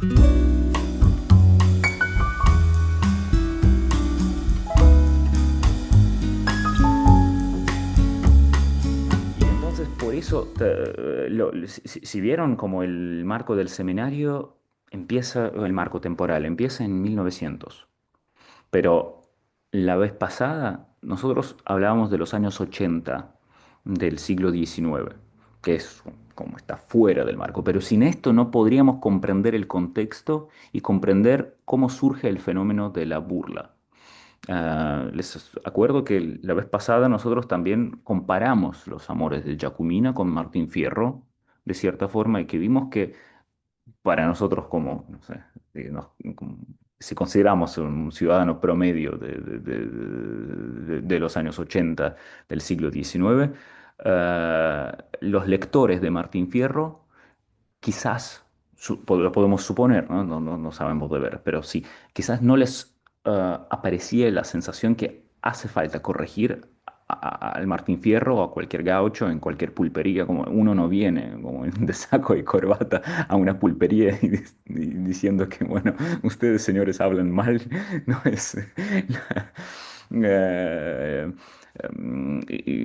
Y entonces, por eso, si vieron como el marco del seminario empieza, o el marco temporal, empieza en 1900. Pero la vez pasada nosotros hablábamos de los años 80 del siglo XIX, que es como está fuera del marco. Pero sin esto no podríamos comprender el contexto y comprender cómo surge el fenómeno de la burla. Les acuerdo que la vez pasada nosotros también comparamos los amores de Jacumina con Martín Fierro, de cierta forma, y que vimos que para nosotros como, no sé, si consideramos un ciudadano promedio de los años 80 del siglo XIX, los lectores de Martín Fierro quizás, lo podemos suponer, ¿no? No sabemos de ver, pero sí, quizás no les aparecía la sensación que hace falta corregir al Martín Fierro o a cualquier gaucho en cualquier pulpería, como uno no viene como de saco y corbata a una pulpería y diciendo que, bueno, ustedes señores hablan mal, no es... eh,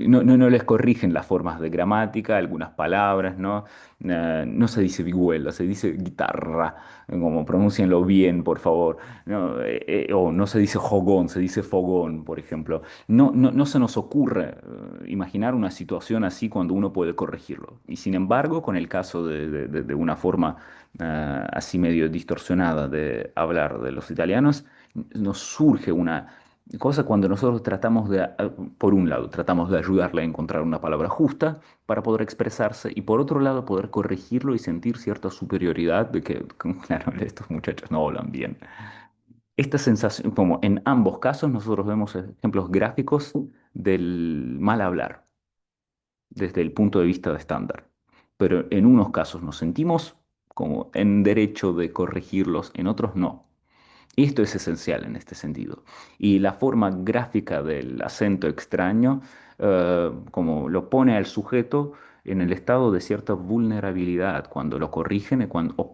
no les corrigen las formas de gramática, algunas palabras, ¿no? No se dice vihuela, se dice guitarra, como pronúncienlo bien, por favor. No, o no se dice jogón, se dice fogón, por ejemplo. No se nos ocurre imaginar una situación así cuando uno puede corregirlo. Y sin embargo, con el caso de una forma así medio distorsionada de hablar de los italianos, nos surge una cosa cuando nosotros tratamos de, por un lado, tratamos de ayudarle a encontrar una palabra justa para poder expresarse y por otro lado poder corregirlo y sentir cierta superioridad de que, claro, estos muchachos no hablan bien. Esta sensación, como en ambos casos, nosotros vemos ejemplos gráficos del mal hablar desde el punto de vista de estándar. Pero en unos casos nos sentimos como en derecho de corregirlos, en otros no. Esto es esencial en este sentido. Y la forma gráfica del acento extraño, como lo pone al sujeto en el estado de cierta vulnerabilidad cuando lo corrigen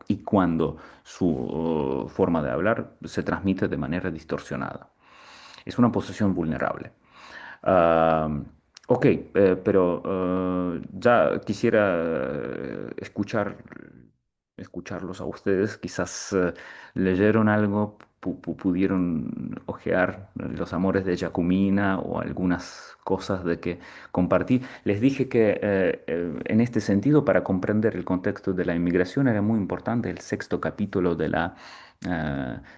y cuando su forma de hablar se transmite de manera distorsionada. Es una posición vulnerable. Ah, ok, pero ya quisiera escucharlos a ustedes. Quizás leyeron algo, pudieron hojear Los Amores de Jacumina o algunas cosas de que compartí. Les dije que en este sentido, para comprender el contexto de la inmigración, era muy importante el sexto capítulo del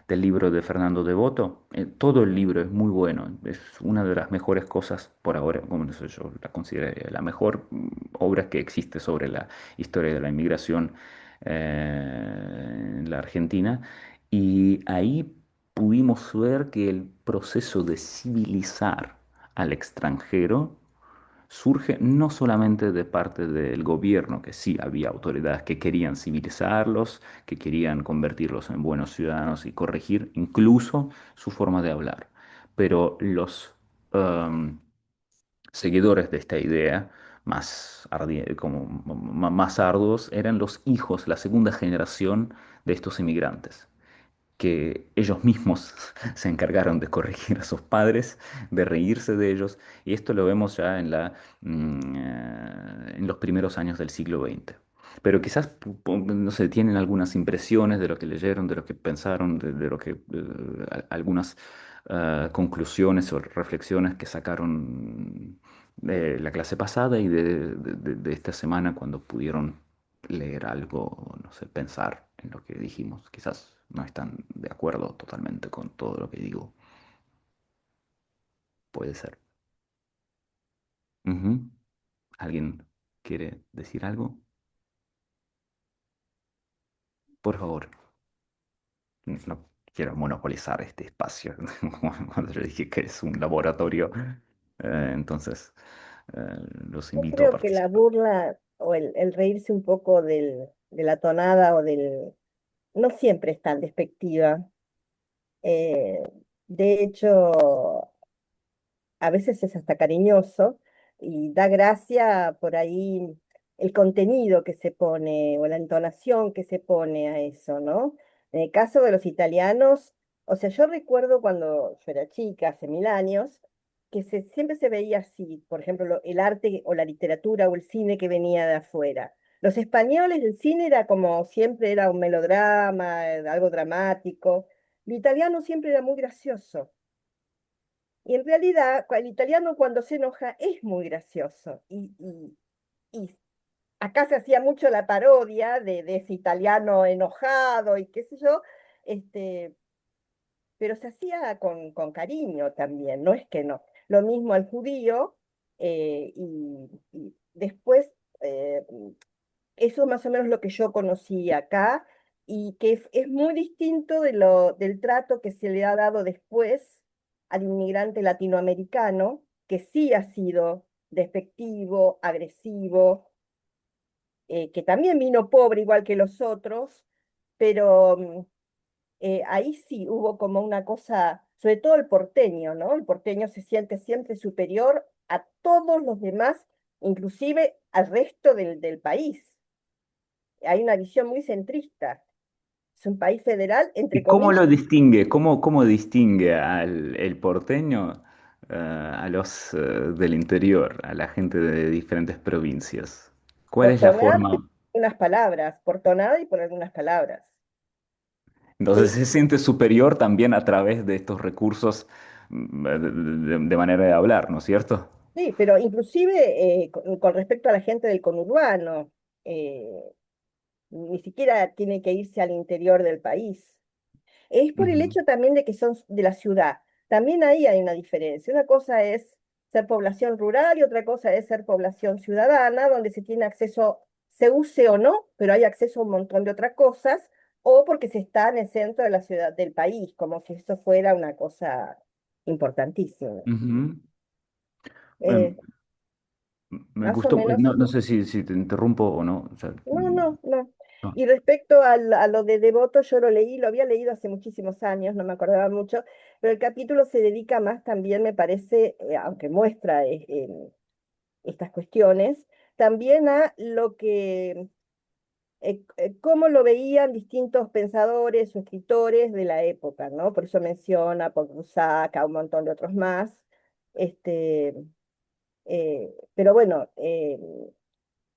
libro de Fernando Devoto. Todo el libro es muy bueno, es una de las mejores cosas por ahora, como no sé, yo la considero la mejor obra que existe sobre la historia de la inmigración en la Argentina. Y ahí pudimos ver que el proceso de civilizar al extranjero surge no solamente de parte del gobierno, que sí había autoridades que querían civilizarlos, que querían convertirlos en buenos ciudadanos y corregir incluso su forma de hablar, pero los em, seguidores de esta idea más arduos eran los hijos, la segunda generación de estos inmigrantes que ellos mismos se encargaron de corregir a sus padres, de reírse de ellos, y esto lo vemos ya en los primeros años del siglo XX. Pero quizás, no sé, tienen algunas impresiones de lo que leyeron, de lo que pensaron, de lo que, algunas conclusiones o reflexiones que sacaron de la clase pasada y de esta semana cuando pudieron leer algo, no sé, pensar en lo que dijimos. Quizás no están de acuerdo totalmente con todo lo que digo. Puede ser. Ujú. ¿Alguien quiere decir algo? Por favor. No quiero monopolizar este espacio. Cuando yo dije que es un laboratorio, entonces los Yo invito a creo que la participar. burla o el reírse un poco de la tonada o del... no siempre es tan despectiva. Eh, de hecho, a veces es hasta cariñoso y da gracia por ahí el contenido que se pone o la entonación que se pone a eso, ¿no? En el caso de los italianos, o sea, yo recuerdo cuando yo era chica, hace 1000 años, que siempre se veía así, por ejemplo, el arte o la literatura o el cine que venía de afuera. Los españoles, el cine era como siempre era un melodrama, algo dramático. Lo italiano siempre era muy gracioso. Y en realidad, el italiano cuando se enoja es muy gracioso. Y acá se hacía mucho la parodia de ese italiano enojado y qué sé yo, este, pero se hacía con cariño también, no es que no. Lo mismo al judío, y después, eso más o menos lo que yo conocí acá, y que es muy distinto del trato que se le ha dado después al inmigrante latinoamericano, que sí ha sido despectivo, agresivo, que también vino pobre igual que los otros, pero ahí sí hubo como una cosa, sobre todo el porteño, ¿no? El porteño se siente siempre superior a todos los demás, inclusive al resto del país. Hay una visión muy centrista. Es un país federal, entre ¿Y cómo lo comillas. distingue? ¿Cómo distingue al el porteño a los del interior, a la gente de diferentes provincias? ¿Cuál Por es la tonada y forma? unas palabras, por tonada y por algunas palabras. Entonces Sí, se siente superior también a través de estos recursos de manera de hablar, ¿no es cierto? sí, pero inclusive con respecto a la gente del conurbano, eh, ni siquiera tiene que irse al interior del país. Es por el Ujú, hecho también de que son de la ciudad. También ahí hay una diferencia. Una cosa es ser población rural y otra cosa es ser población ciudadana, donde se tiene acceso, se use o no, pero hay acceso a un montón de otras cosas, o porque se está en el centro de la ciudad del país, como si esto fuera una cosa importantísima. ujú. Eh, Em, Me Más o gustó, menos. no sé si te interrumpo o no. O sea, No, no, no. no. Y respecto a lo de Devoto, yo lo leí, lo había leído hace muchísimos años, no me acordaba mucho, pero el capítulo se dedica más también, me parece, aunque muestra estas cuestiones, también a lo que, cómo lo veían distintos pensadores o escritores de la época, ¿no? Por eso menciona a Paul Prusak, a un montón de otros más. Este, pero bueno,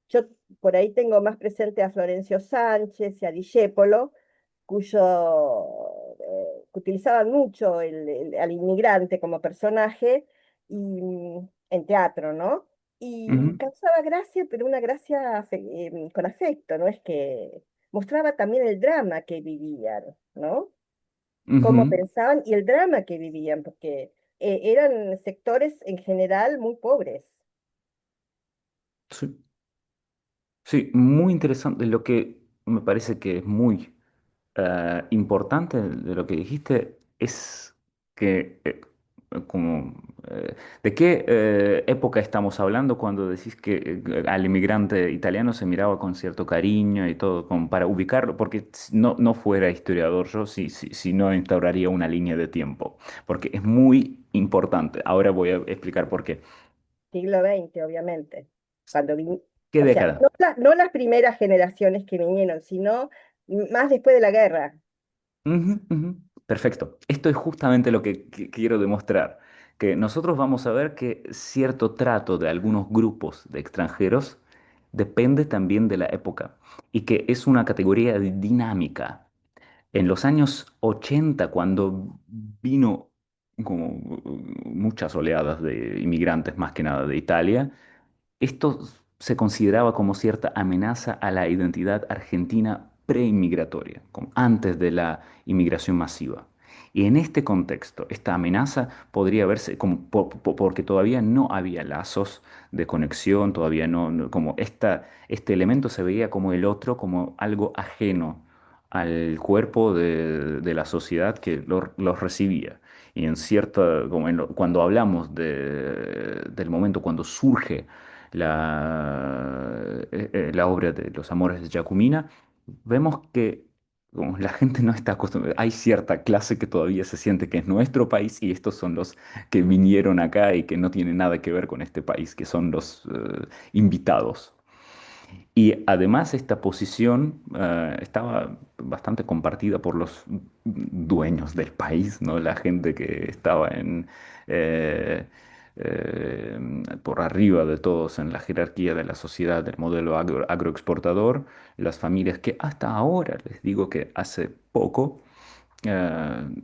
yo por ahí tengo más presente a Florencio Sánchez y a Discépolo, que utilizaban mucho al inmigrante como personaje en teatro, ¿no? Y Ujú, causaba gracia, pero una gracia con afecto, ¿no? Es que mostraba también el drama que vivían, ¿no? Cómo ujú. pensaban y el drama que vivían, porque eran sectores en general muy pobres. Sí. Sí, muy interesante. Lo que me parece que es muy importante de lo que dijiste es que, ¿de qué época estamos hablando cuando decís que al inmigrante italiano se miraba con cierto cariño y todo, como para ubicarlo? Porque si no fuera historiador yo, si no instauraría una línea de tiempo, porque es muy importante. Ahora voy a explicar por qué. Siglo XX, obviamente. Cuando ¿Qué o sea, década? no las primeras generaciones que vinieron, sino más después de la guerra. Ujú, ujú. Perfecto. Esto es justamente lo que quiero demostrar, que nosotros vamos a ver que cierto trato de algunos grupos de extranjeros depende también de la época y que es una categoría dinámica. En los años 80, cuando vino como muchas oleadas de inmigrantes, más que nada de Italia, esto se consideraba como cierta amenaza a la identidad argentina preinmigratoria, como antes de la inmigración masiva. Y en este contexto, esta amenaza podría verse como porque todavía no había lazos de conexión, todavía como este elemento se veía como el otro, como algo ajeno al cuerpo de la sociedad que los recibía. Y en cierta, como cuando hablamos del momento cuando surge la obra de Los Amores de Giacomina, vemos que como la gente no está acostumbrada, hay cierta clase que todavía se siente que es nuestro país y estos son los que vinieron acá y que no tienen nada que ver con este país, que son los invitados. Y además esta posición estaba bastante compartida por los dueños del país, ¿no? La gente que estaba eh, por arriba de todos en la jerarquía de la sociedad del modelo agroexportador, las familias que hasta ahora, les digo que hace poco,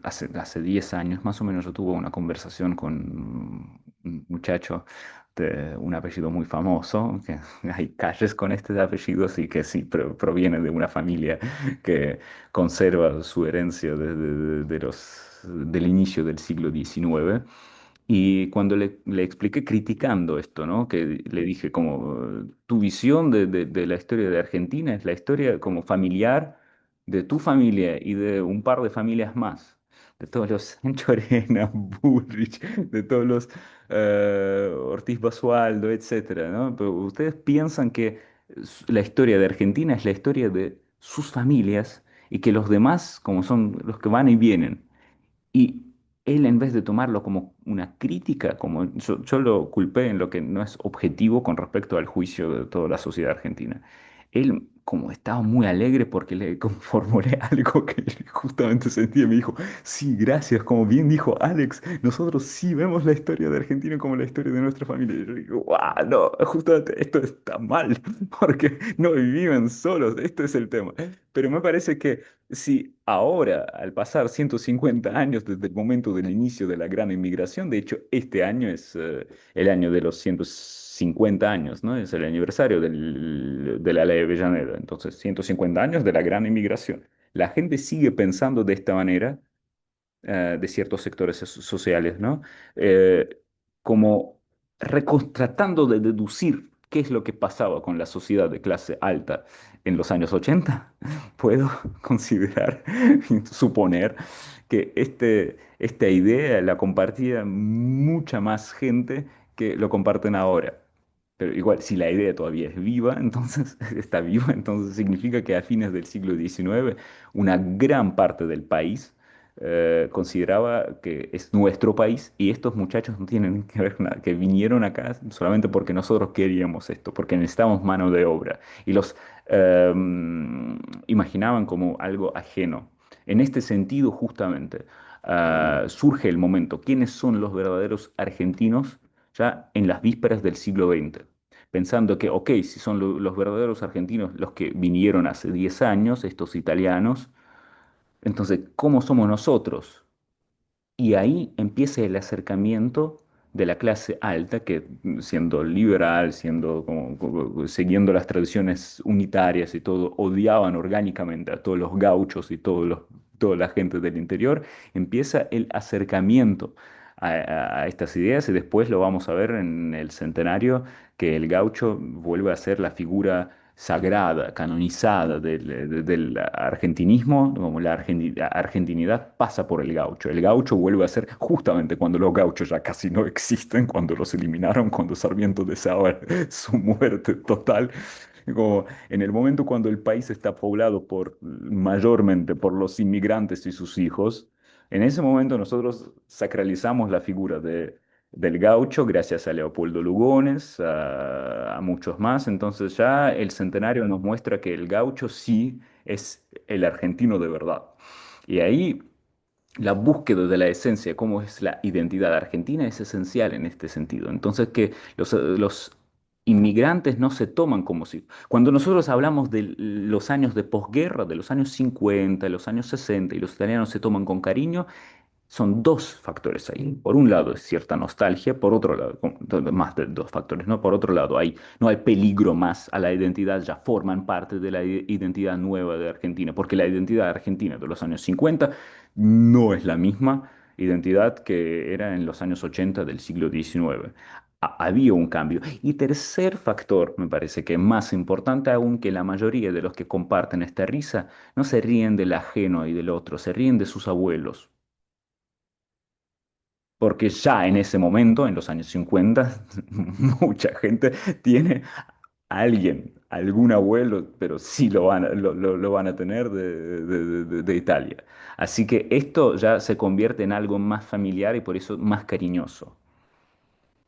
hace 10 años más o menos yo tuve una conversación con un muchacho de un apellido muy famoso, que hay calles con este apellido, sí que sí, proviene de una familia que conserva su herencia del inicio del siglo XIX. Y cuando le expliqué criticando esto, ¿no? Que le dije como, tu visión de la historia de Argentina es la historia como familiar de tu familia y de un par de familias más, de todos los Sancho Arena, Bullrich, de todos los Ortiz Basualdo, etcétera, ¿no? Pero ustedes piensan que la historia de Argentina es la historia de sus familias y que los demás, como son los que van y vienen. Y él, en vez de tomarlo como una crítica, como yo lo culpé en lo que no es objetivo con respecto al juicio de toda la sociedad argentina, él como estaba muy alegre porque le formulé algo que él justamente sentía, me dijo, sí, gracias, como bien dijo Alex, nosotros sí vemos la historia de Argentina como la historia de nuestra familia. Y yo digo, wow, no, justamente esto está mal, porque no viven solos, esto es el tema. Pero me parece que si ahora, al pasar 150 años desde el momento del inicio de la gran inmigración, de hecho este año es el año de los 150 años, ¿no? Es el aniversario de la ley de Avellaneda, entonces 150 años de la gran inmigración. La gente sigue pensando de esta manera de ciertos sectores sociales, ¿no? Eh, como tratando de deducir qué es lo que pasaba con la sociedad de clase alta en los años 80, puedo considerar, suponer que esta idea la compartía mucha más gente que lo comparten ahora. Pero igual, si la idea todavía es viva, entonces está viva, entonces significa que a fines del siglo XIX una gran parte del país consideraba que es nuestro país y estos muchachos no tienen que ver nada, que vinieron acá solamente porque nosotros queríamos esto, porque necesitamos mano de obra y los eh, imaginaban como algo ajeno. En este sentido, justamente, surge el momento, ¿quiénes son los verdaderos argentinos ya en las vísperas del siglo XX? Pensando que, ok, si son los verdaderos argentinos los que vinieron hace 10 años, estos italianos, entonces, ¿cómo somos nosotros? Y ahí empieza el acercamiento de la clase alta, que siendo liberal, siendo siguiendo las tradiciones unitarias y todo, odiaban orgánicamente a todos los gauchos y toda la gente del interior, empieza el acercamiento a estas ideas y después lo vamos a ver en el centenario, que el gaucho vuelve a ser la figura sagrada, canonizada del argentinismo, como la argentinidad pasa por el gaucho. El gaucho vuelve a ser justamente cuando los gauchos ya casi no existen, cuando los eliminaron, cuando Sarmiento deseaba su muerte total. Como en el momento cuando el país está poblado mayormente por los inmigrantes y sus hijos, en ese momento nosotros sacralizamos la figura del gaucho, gracias a Leopoldo Lugones, a muchos más. Entonces ya el centenario nos muestra que el gaucho sí es el argentino de verdad. Y ahí la búsqueda de la esencia, cómo es la identidad argentina, es esencial en este sentido. Entonces que los inmigrantes no se toman como si... Cuando nosotros hablamos de los años de posguerra, de los años 50, de los años 60, y los italianos se toman con cariño, son dos factores ahí. Por un lado es cierta nostalgia, por otro lado, más de dos factores, ¿no? Por otro lado, no hay peligro más a la identidad, ya forman parte de la identidad nueva de Argentina, porque la identidad argentina de los años 50 no es la misma identidad que era en los años 80 del siglo XIX. Había un cambio. Y tercer factor, me parece que más importante aún, que la mayoría de los que comparten esta risa no se ríen del ajeno y del otro, se ríen de sus abuelos. Porque ya en ese momento, en los años 50, mucha gente tiene a alguien, algún abuelo, pero sí lo van a tener de Italia. Así que esto ya se convierte en algo más familiar y por eso más cariñoso.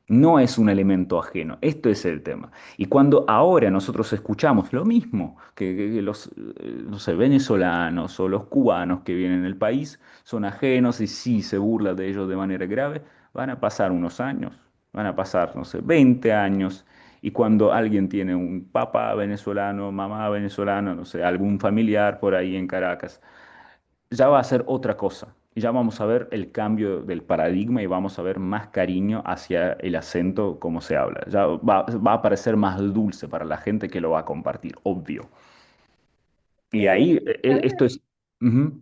No es un elemento ajeno, esto es el tema. Y cuando ahora nosotros escuchamos lo mismo, que los, no sé, venezolanos o los cubanos que vienen en el país son ajenos y sí se burla de ellos de manera grave, van a pasar unos años, van a pasar, no sé, 20 años, y cuando alguien tiene un papá venezolano, mamá venezolana, no sé, algún familiar por ahí en Caracas, ya va a ser otra cosa. Y ya vamos a ver el cambio del paradigma y vamos a ver más cariño hacia el acento como se habla. Ya va a parecer más dulce para la gente que lo va a compartir, obvio. Y ahí, esto ¿Sabes? es... Ujú.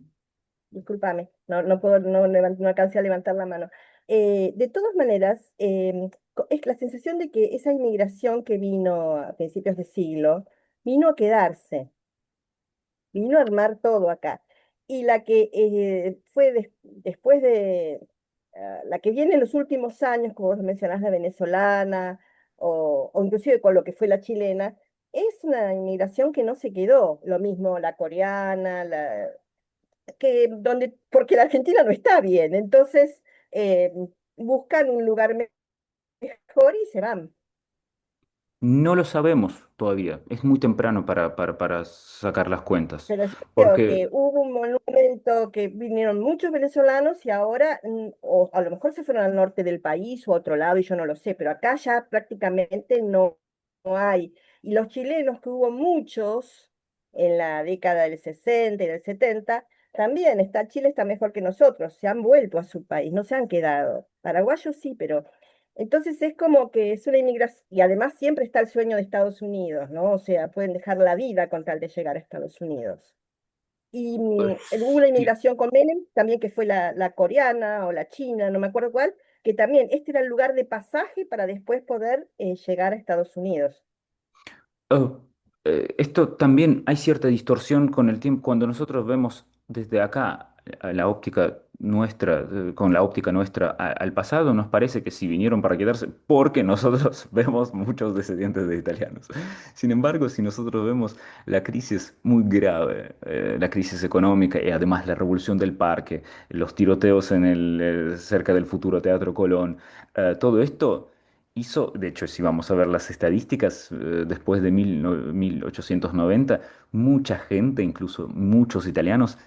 Discúlpame, no puedo, no alcancé a levantar la mano. De todas maneras, es la sensación de que esa inmigración que vino a principios de siglo, vino a quedarse, vino a armar todo acá. Y la que fue después de, la que viene en los últimos años, como vos mencionás, la venezolana, o inclusive con lo que fue la chilena, es una inmigración que no se quedó. Lo mismo la coreana, porque la Argentina no está bien, entonces eh, buscan un lugar mejor y se van. No lo sabemos todavía. Es muy temprano para sacar las cuentas. Pero yo creo Porque que hubo un momento que vinieron muchos venezolanos y ahora, o a lo mejor se fueron al norte del país o a otro lado y yo no lo sé, pero acá ya prácticamente no hay. Y los chilenos, que hubo muchos en la década del 60 y del 70, también Chile está mejor que nosotros, se han vuelto a su país, no se han quedado. Paraguayos sí, pero entonces es como que es una inmigración, y además siempre está el sueño de Estados Unidos, ¿no? O sea, pueden dejar la vida con tal de llegar a Estados Unidos. Y hubo una sí. inmigración con Menem, también que fue la coreana o la china, no me acuerdo cuál, que también este era el lugar de pasaje para después poder llegar a Estados Unidos. Oh, esto también hay cierta distorsión con el tiempo. Cuando nosotros vemos desde acá la óptica nuestra, con la óptica nuestra al pasado, nos parece que si vinieron para quedarse, porque nosotros vemos muchos descendientes de italianos. Sin embargo, si nosotros vemos la crisis muy grave, la crisis económica y además la revolución del parque, los tiroteos en cerca del futuro Teatro Colón, todo esto hizo, de hecho, si vamos a ver las estadísticas, después de 1890, mucha gente, incluso muchos italianos,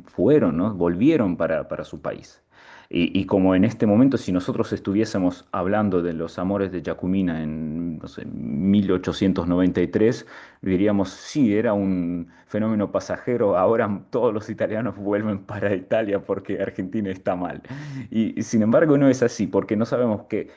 fueron, ¿no? Volvieron para su país. Y como en este momento, si nosotros estuviésemos hablando de los amores de Giacomina en, no sé, 1893, diríamos, sí, era un fenómeno pasajero, ahora todos los italianos vuelven para Italia porque Argentina está mal. Y sin embargo no es así, porque no sabemos que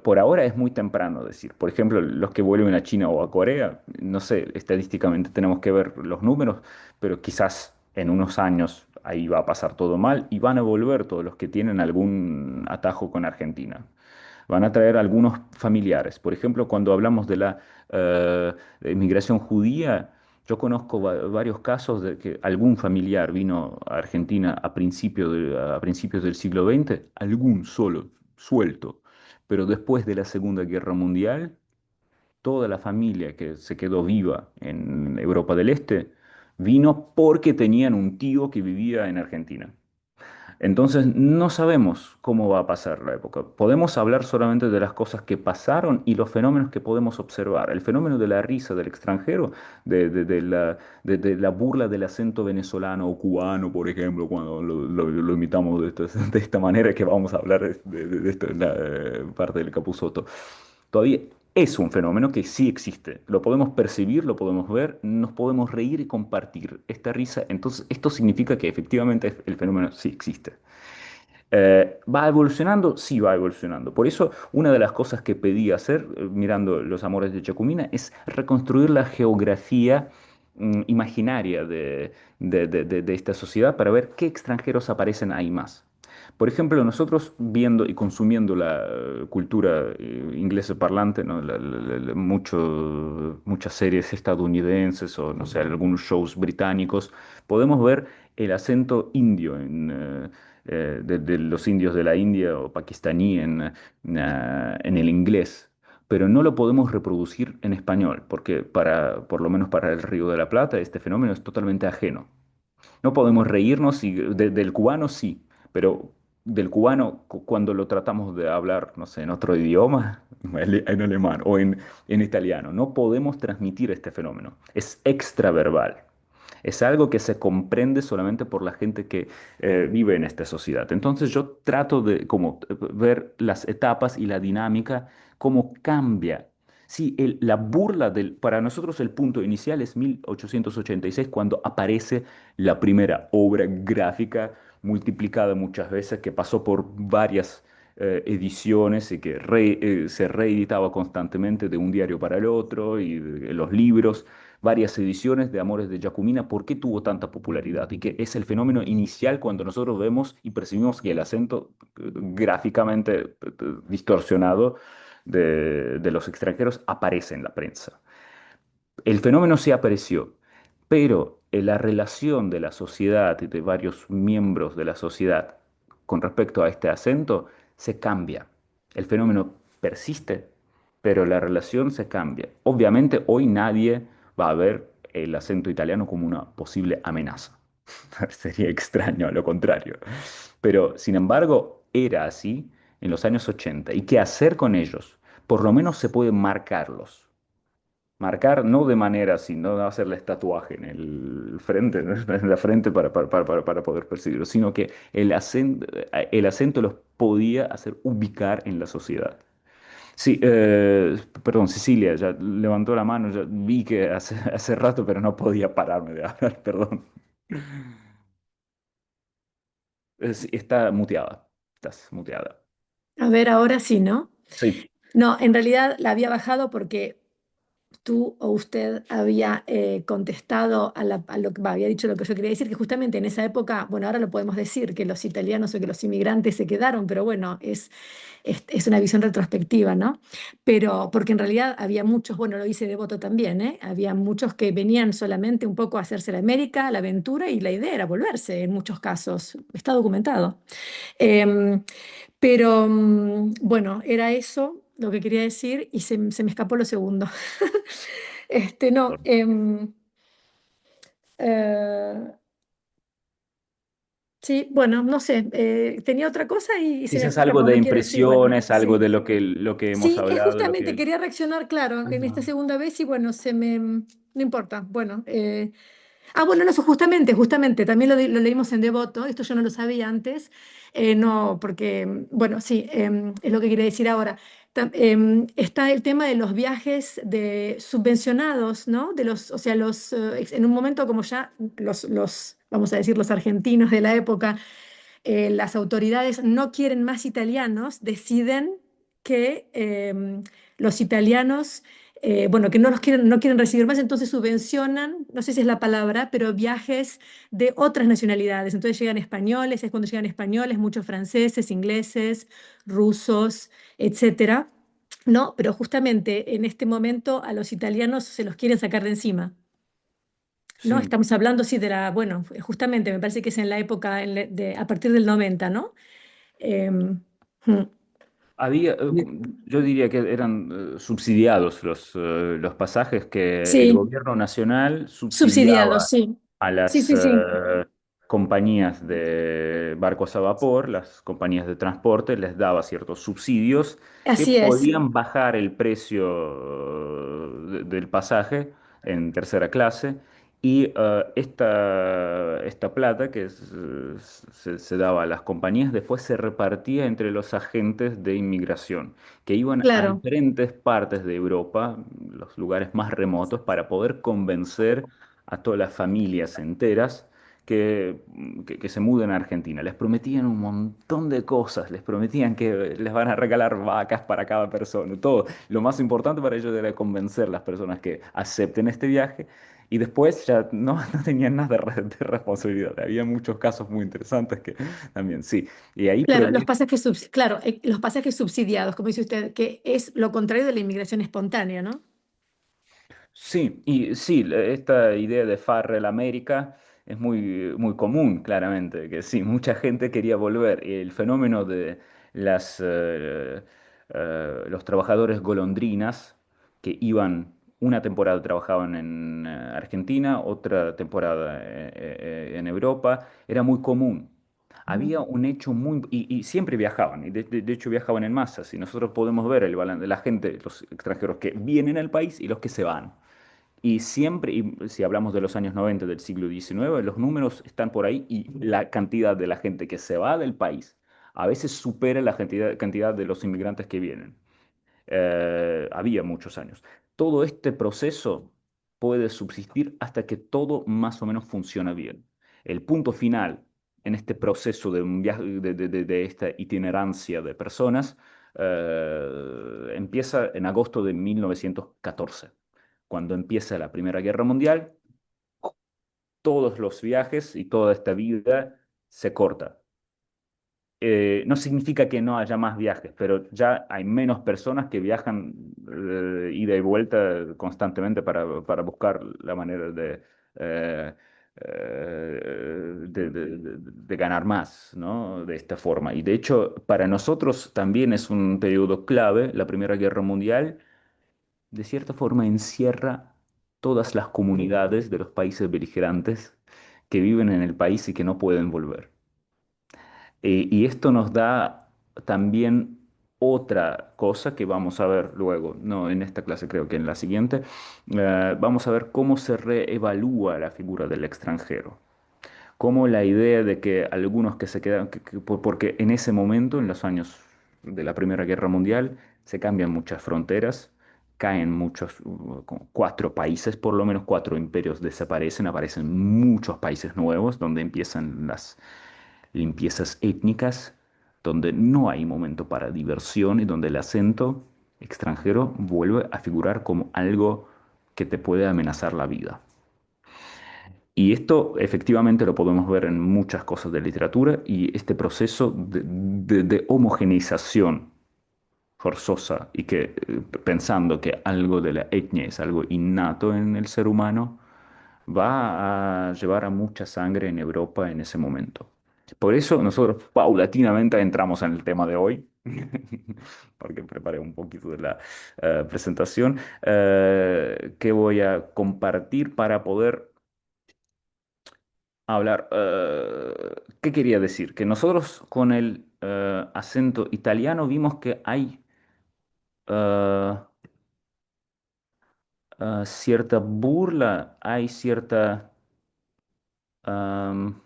por ahora es muy temprano decir. Por ejemplo, los que vuelven a China o a Corea, no sé, estadísticamente tenemos que ver los números, pero quizás en unos años ahí va a pasar todo mal y van a volver todos los que tienen algún atajo con Argentina. Van a traer algunos familiares. Por ejemplo, cuando hablamos de la inmigración judía, yo conozco varios casos de que algún familiar vino a Argentina a principios del siglo XX, algún solo, suelto. Pero después de la Segunda Guerra Mundial, toda la familia que se quedó viva en Europa del Este vino porque tenían un tío que vivía en Argentina. Entonces, no sabemos cómo va a pasar la época. Podemos hablar solamente de las cosas que pasaron y los fenómenos que podemos observar. El fenómeno de la risa del extranjero, de la burla del acento venezolano o cubano, por ejemplo, cuando lo imitamos de esta manera que vamos a hablar de esto en la parte del Capusotto. Todavía es un fenómeno que sí existe. Lo podemos percibir, lo podemos ver, nos podemos reír y compartir esta risa. Entonces, esto significa que efectivamente el fenómeno sí existe. ¿Va evolucionando? Sí, va evolucionando. Por eso, una de las cosas que pedí hacer, mirando Los Amores de Chacumina, es reconstruir la geografía imaginaria de esta sociedad para ver qué extranjeros aparecen ahí más. Por ejemplo, nosotros viendo y consumiendo la cultura inglesa parlante, ¿no? Muchas series estadounidenses o, no sé, algunos shows británicos, podemos ver el acento indio de los indios de la India o pakistaní en el inglés, pero no lo podemos reproducir en español, porque por lo menos para el Río de la Plata, este fenómeno es totalmente ajeno. No podemos reírnos del cubano, sí, pero del cubano cuando lo tratamos de hablar, no sé, en otro idioma, en alemán o en italiano. No podemos transmitir este fenómeno. Es extraverbal. Es algo que se comprende solamente por la gente que vive en esta sociedad. Entonces yo trato de como ver las etapas y la dinámica, cómo cambia. Sí, la burla para nosotros el punto inicial es 1886 cuando aparece la primera obra gráfica multiplicada muchas veces que pasó por varias ediciones y que se reeditaba constantemente de un diario para el otro y los libros varias ediciones de Amores de Jacumina. ¿Por qué tuvo tanta popularidad? Y que es el fenómeno inicial cuando nosotros vemos y percibimos que el acento gráficamente distorsionado de los extranjeros aparece en la prensa. El fenómeno sí apareció, pero la relación de la sociedad y de varios miembros de la sociedad con respecto a este acento se cambia. El fenómeno persiste, pero la relación se cambia. Obviamente hoy nadie va a ver el acento italiano como una posible amenaza. Sería extraño, a lo contrario. Pero, sin embargo, era así en los años 80. ¿Y qué hacer con ellos? Por lo menos se puede marcarlos. Marcar no de manera así, no hacerle tatuaje en el frente, ¿no? En la frente para poder percibirlo, sino que el acento los podía hacer ubicar en la sociedad. Sí, perdón, Cecilia, ya levantó la mano, ya vi que hace rato, pero no podía pararme de hablar, perdón. Sí, está muteada, estás muteada. A ver, ahora sí, ¿no? Sí, No, en realidad la había bajado porque tú o usted había contestado a lo que había dicho lo que yo quería decir, que justamente en esa época, bueno, ahora lo podemos decir, que los italianos o que los inmigrantes se quedaron, pero bueno, es una visión retrospectiva, ¿no? Pero porque en realidad había muchos, bueno, lo dice Devoto también, ¿eh? Había muchos que venían solamente un poco a hacerse la América, la aventura, y la idea era volverse en muchos casos. Está documentado. Em, pero bueno, era eso lo que quería decir y se me escapó lo segundo. No, eh, sí, bueno, no sé, tenía otra cosa y se me quizás algo escapó, de no quiero decirla. impresiones, algo Sí, de lo que hemos sí, es hablado, lo justamente, que... quería reaccionar, claro, en esta Ajá. segunda vez y bueno, no importa, bueno. Ah, bueno, no, eso justamente, también lo leímos en Devoto, esto yo no lo sabía antes, no, porque, bueno, sí, es lo que quería decir ahora. Está el tema de los viajes subvencionados, ¿no? O sea, en un momento como ya vamos a decir, los argentinos de la época, las autoridades no quieren más italianos, deciden que los italianos, bueno, que no quieren recibir más, entonces subvencionan, no sé si es la palabra, pero viajes de otras nacionalidades. Entonces llegan españoles, es cuando llegan españoles, muchos franceses, ingleses, rusos, etcétera. No, pero justamente en este momento a los italianos se los quieren sacar de encima. ¿No? Sí, Estamos hablando, sí, bueno, justamente me parece que es en la época, a partir del 90, ¿no? Em, mm, había, yo diría que eran subsidiados los pasajes que el sí, gobierno nacional subsidiados, subsidiaba sí. a Sí, las sí, sí. compañías de barcos a vapor, las compañías de transporte, les daba ciertos subsidios que Así es, podían bajar el precio del pasaje en tercera clase. Y esta plata se daba a las compañías después se repartía entre los agentes de inmigración que iban a claro. diferentes partes de Europa, los lugares más remotos, para poder convencer a todas las familias enteras que se muden a Argentina. Les prometían un montón de cosas, les prometían que les van a regalar vacas para cada persona, todo. Lo más importante para ellos era convencer a las personas que acepten este viaje y después ya no, no tenían nada de responsabilidad. Había muchos casos muy interesantes que también, sí. Y ahí Claro, los pasajes subsidiados, como dice usted, que es lo contrario de la inmigración espontánea, ¿no? sí, y sí, esta idea de Farrell América es muy, muy común, claramente, que sí, mucha gente quería volver. Y el fenómeno de los trabajadores golondrinas que iban, una temporada trabajaban en Argentina, otra temporada en Europa, era muy común. Había un hecho muy... Y siempre viajaban, y de hecho viajaban en masas, y nosotros podemos ver el balance de la gente, los extranjeros que vienen al país y los que se van. Y siempre, y si hablamos de los años 90 del siglo XIX, los números están por ahí y la cantidad de la gente que se va del país a veces supera la cantidad de los inmigrantes que vienen. Había muchos años. Todo este proceso puede subsistir hasta que todo más o menos funciona bien. El punto final en este proceso de un viaje, de esta itinerancia de personas, empieza en agosto de 1914, cuando empieza la Primera Guerra Mundial. Todos los viajes y toda esta vida se corta. No significa que no haya más viajes, pero ya hay menos personas que viajan ida y vuelta constantemente para buscar la manera eh, de ganar más, ¿no? De esta forma. Y de hecho, para nosotros también es un periodo clave. La Primera Guerra Mundial, de cierta forma, encierra todas las comunidades de los países beligerantes que viven en el país y que no pueden volver. Y esto nos da también otra cosa que vamos a ver luego, no en esta clase, creo que en la siguiente. Vamos a ver cómo se reevalúa la figura del extranjero, cómo la idea de que algunos que se quedan, porque en ese momento, en los años de la Primera Guerra Mundial, se cambian muchas fronteras, caen muchos, como cuatro países, por lo menos cuatro imperios desaparecen, aparecen muchos países nuevos donde empiezan las limpiezas étnicas, donde no hay momento para diversión y donde el acento extranjero vuelve a figurar como algo que te puede amenazar la vida. Y esto efectivamente lo podemos ver en muchas cosas de literatura y este proceso de homogeneización forzosa y que pensando que algo de la etnia es algo innato en el ser humano, va a llevar a mucha sangre en Europa en ese momento. Por eso nosotros paulatinamente entramos en el tema de hoy, porque preparé un poquito de la presentación, que voy a compartir para poder hablar. ¿Qué quería decir? Que nosotros con el acento italiano vimos que hay eh, cierta burla, hay cierta... am,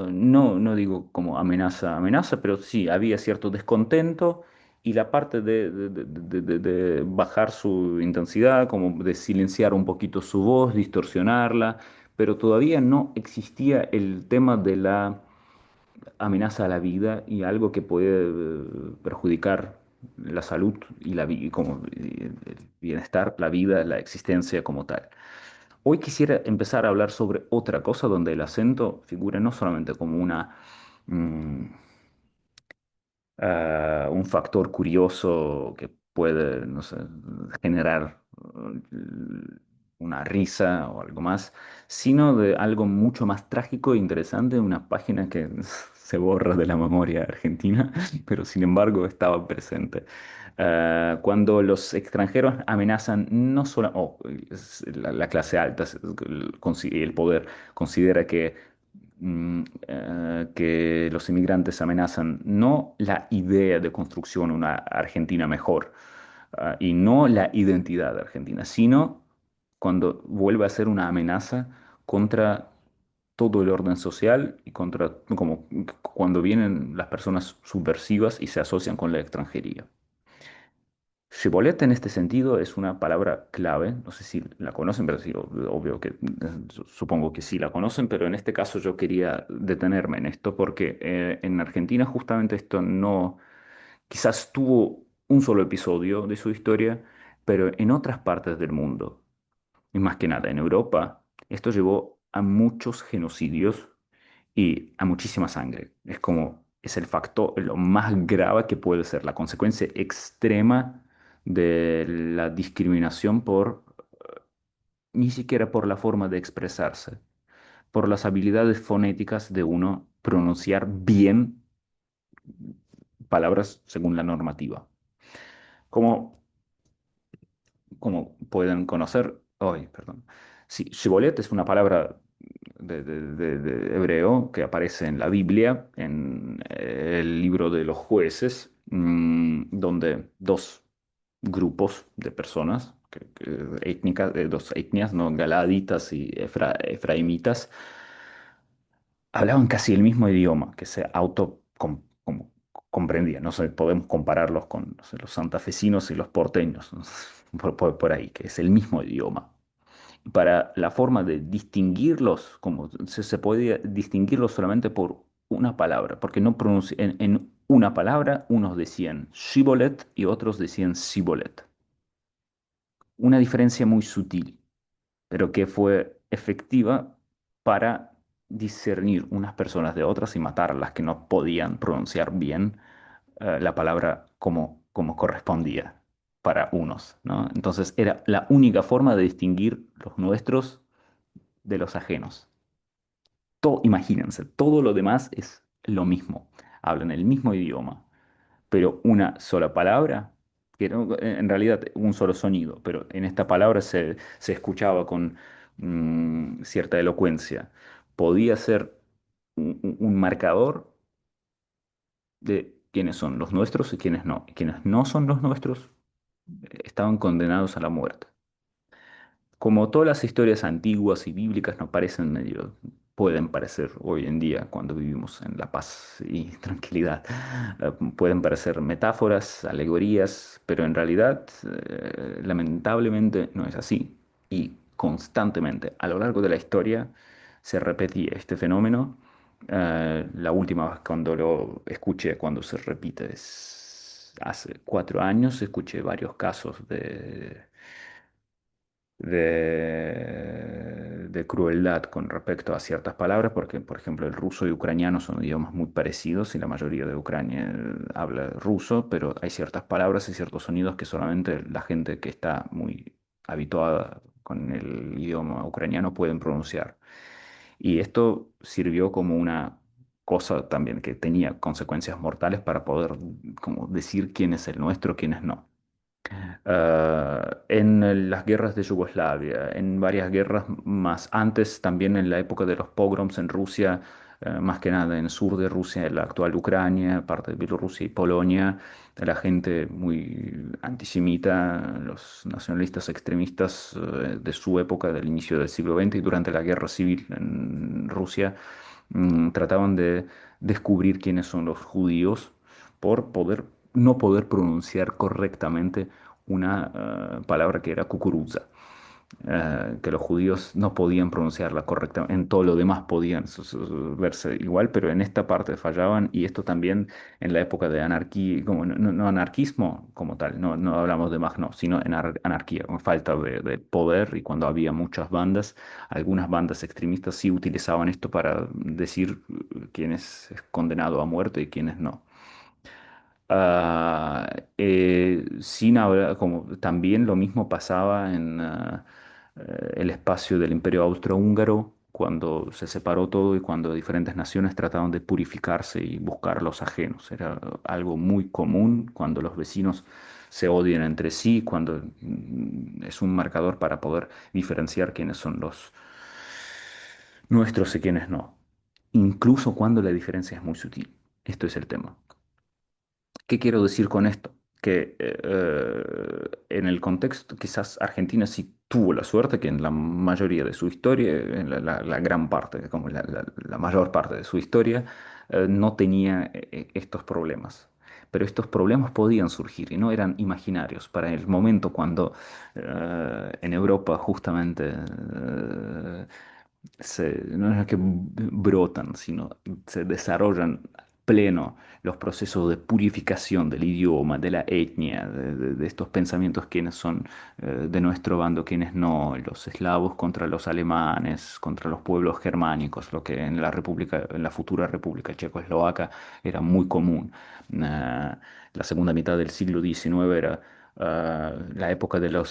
no, no digo como amenaza, amenaza, pero sí, había cierto descontento y la parte de bajar su intensidad, como de silenciar un poquito su voz, distorsionarla, pero todavía no existía el tema de la amenaza a la vida y algo que puede perjudicar la salud y como el bienestar, la vida, la existencia como tal. Hoy quisiera empezar a hablar sobre otra cosa donde el acento figura no solamente como mm, un factor curioso que puede, no sé, generar una risa o algo más, sino de algo mucho más trágico e interesante, una página que se borra de la memoria argentina, pero sin embargo estaba presente. Cuando los extranjeros amenazan no solo, la clase alta, el poder considera que los inmigrantes amenazan no la idea de construcción de una Argentina mejor, y no la identidad de Argentina, sino cuando vuelve a ser una amenaza contra todo el orden social y contra, como cuando vienen las personas subversivas y se asocian con la extranjería. Shibboleth en este sentido es una palabra clave, no sé si la conocen, pero sí, obvio que supongo que sí la conocen, pero en este caso yo quería detenerme en esto porque en Argentina justamente esto no, quizás tuvo un solo episodio de su historia, pero en otras partes del mundo, y más que nada en Europa, esto llevó a muchos genocidios y a muchísima sangre. Es como, es el factor, lo más grave que puede ser, la consecuencia extrema de la discriminación por, ni siquiera por la forma de expresarse, por las habilidades fonéticas de uno pronunciar bien palabras según la normativa. Como, como pueden conocer, hoy, perdón. Sí, shibboleth es una palabra de hebreo que aparece en la Biblia, en el libro de los jueces, donde dos grupos de personas étnicas, de dos etnias, ¿no? Galaditas y efraimitas, hablaban casi el mismo idioma, que se como comprendían. No sé, podemos compararlos con, no sé, los santafesinos y los porteños, ¿no? Por ahí, que es el mismo idioma. Para la forma de distinguirlos, como se podía distinguirlos solamente por una palabra, porque no en una palabra unos decían shibboleth y otros decían sibolet. Una diferencia muy sutil, pero que fue efectiva para discernir unas personas de otras y matar a las que no podían pronunciar bien la palabra como correspondía para unos, ¿no? Entonces era la única forma de distinguir los nuestros de los ajenos. Imagínense, todo lo demás es lo mismo. Hablan el mismo idioma, pero una sola palabra, que en realidad un solo sonido, pero en esta palabra se escuchaba con cierta elocuencia. Podía ser un marcador de quiénes son los nuestros y quiénes no. Y quienes no son los nuestros estaban condenados a la muerte. Como todas las historias antiguas y bíblicas no parecen medio, pueden parecer hoy en día cuando vivimos en la paz y tranquilidad, pueden parecer metáforas, alegorías, pero en realidad, lamentablemente no es así. Y constantemente a lo largo de la historia se repetía este fenómeno. La última vez cuando lo escuché, cuando se repite, es hace 4 años, escuché varios casos de crueldad con respecto a ciertas palabras, porque, por ejemplo, el ruso y ucraniano son idiomas muy parecidos y la mayoría de Ucrania habla ruso, pero hay ciertas palabras y ciertos sonidos que solamente la gente que está muy habituada con el idioma ucraniano pueden pronunciar. Y esto sirvió como una cosa también que tenía consecuencias mortales para poder como decir quién es el nuestro, quién es no. En las guerras de Yugoslavia, en varias guerras más antes, también en la época de los pogroms en Rusia, más que nada en el sur de Rusia, en la actual Ucrania, parte de Bielorrusia y Polonia, la gente muy antisemita, los nacionalistas extremistas de su época, del inicio del siglo XX y durante la guerra civil en Rusia, trataban de descubrir quiénes son los judíos por no poder pronunciar correctamente una palabra que era cucuruza, que los judíos no podían pronunciarla correctamente. En todo lo demás podían verse igual, pero en esta parte fallaban y esto también en la época de anarquía, como no anarquismo como tal, no hablamos de más, no, sino en anarquía, con falta de poder y cuando había muchas bandas, algunas bandas extremistas sí utilizaban esto para decir quién es condenado a muerte y quién es no. Ah, sin hablar, como también lo mismo pasaba en el espacio del Imperio Austrohúngaro, cuando se separó todo y cuando diferentes naciones trataban de purificarse y buscar los ajenos. Era algo muy común cuando los vecinos se odian entre sí, cuando es un marcador para poder diferenciar quiénes son los nuestros y quiénes no. Incluso cuando la diferencia es muy sutil. Esto es el tema. ¿Qué quiero decir con esto? Que en el contexto, quizás Argentina sí tuvo la suerte que en la mayoría de su historia, en la gran parte, como la mayor parte de su historia, no tenía estos problemas. Pero estos problemas podían surgir y no eran imaginarios. Para el momento cuando en Europa justamente no es que brotan, sino se desarrollan pleno los procesos de purificación del idioma, de la etnia, de estos pensamientos, quiénes son de nuestro bando, quiénes no, los eslavos contra los alemanes, contra los pueblos germánicos, lo que en la República, en la futura República Checoslovaca era muy común. La segunda mitad del siglo XIX era la época del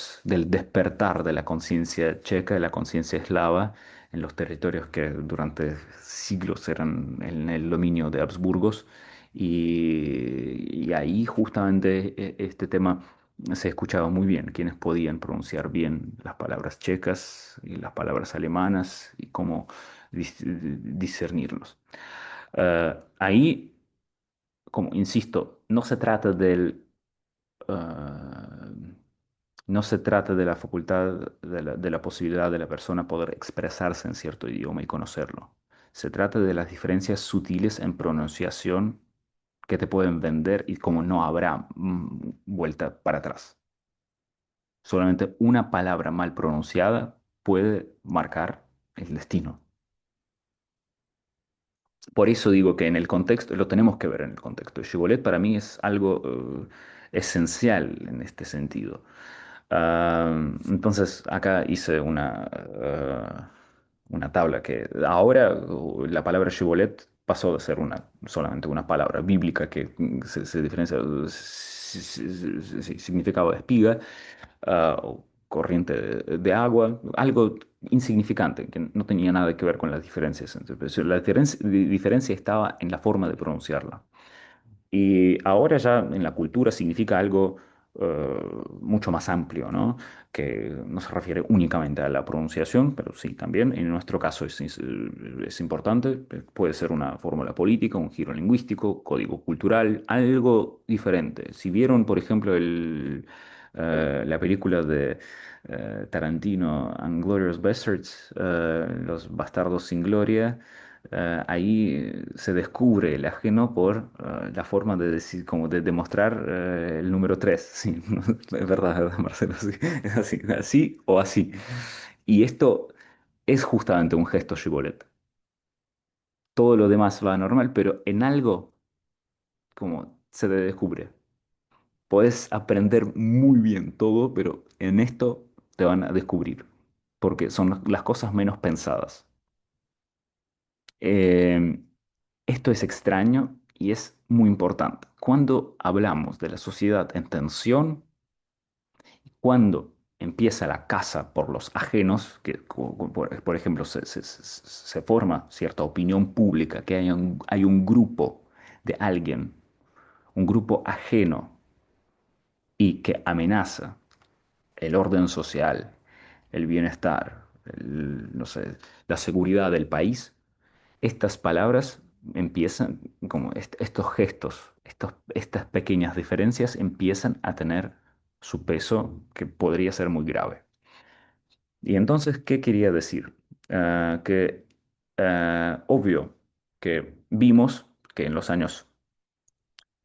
despertar de la conciencia checa, de la conciencia eslava en los territorios que durante siglos eran en el dominio de Habsburgos. Y ahí justamente este tema se escuchaba muy bien, quienes podían pronunciar bien las palabras checas y las palabras alemanas y cómo discernirlos. Ahí, como insisto, no se trata ah, no se trata de la facultad, de la posibilidad de la persona poder expresarse en cierto idioma y conocerlo. Se trata de las diferencias sutiles en pronunciación que te pueden vender y como no habrá vuelta para atrás. Solamente una palabra mal pronunciada puede marcar el destino. Por eso digo que en el contexto, lo tenemos que ver en el contexto. Shibboleth para mí es algo esencial en este sentido. Entonces acá hice una tabla que ahora la palabra Shibboleth pasó de ser solamente una palabra bíblica que se diferencia, significaba espiga, o corriente de agua, algo insignificante, que no tenía nada que ver con las diferencias. Entonces, la diferencia estaba en la forma de pronunciarla. Y ahora ya en la cultura significa algo mucho más amplio, ¿no? Que no se refiere únicamente a la pronunciación, pero sí, también en nuestro caso es importante. Puede ser una fórmula política, un giro lingüístico, código cultural, algo diferente. Si vieron, por ejemplo, la película de Tarantino, Inglourious Basterds, Los Bastardos sin Gloria, ahí se descubre el ajeno por la forma de decir, como de demostrar el número 3. Sí, es verdad, Marcelo, sí, es así, así o así. Y esto es justamente un gesto Shibboleth. Todo lo demás va normal, pero en algo como se te descubre. Podés aprender muy bien todo, pero en esto te van a descubrir, porque son las cosas menos pensadas. Eh, Esto es extraño y es muy importante. Cuando hablamos de la sociedad en tensión, cuando empieza la caza por los ajenos, que por ejemplo se forma cierta opinión pública, que hay un grupo de alguien, un grupo ajeno y que amenaza el orden social, el bienestar, no sé, la seguridad del país, estas palabras empiezan, como estos gestos, estas pequeñas diferencias empiezan a tener su peso que podría ser muy grave. Y entonces, ¿qué quería decir? Que obvio que vimos que en los años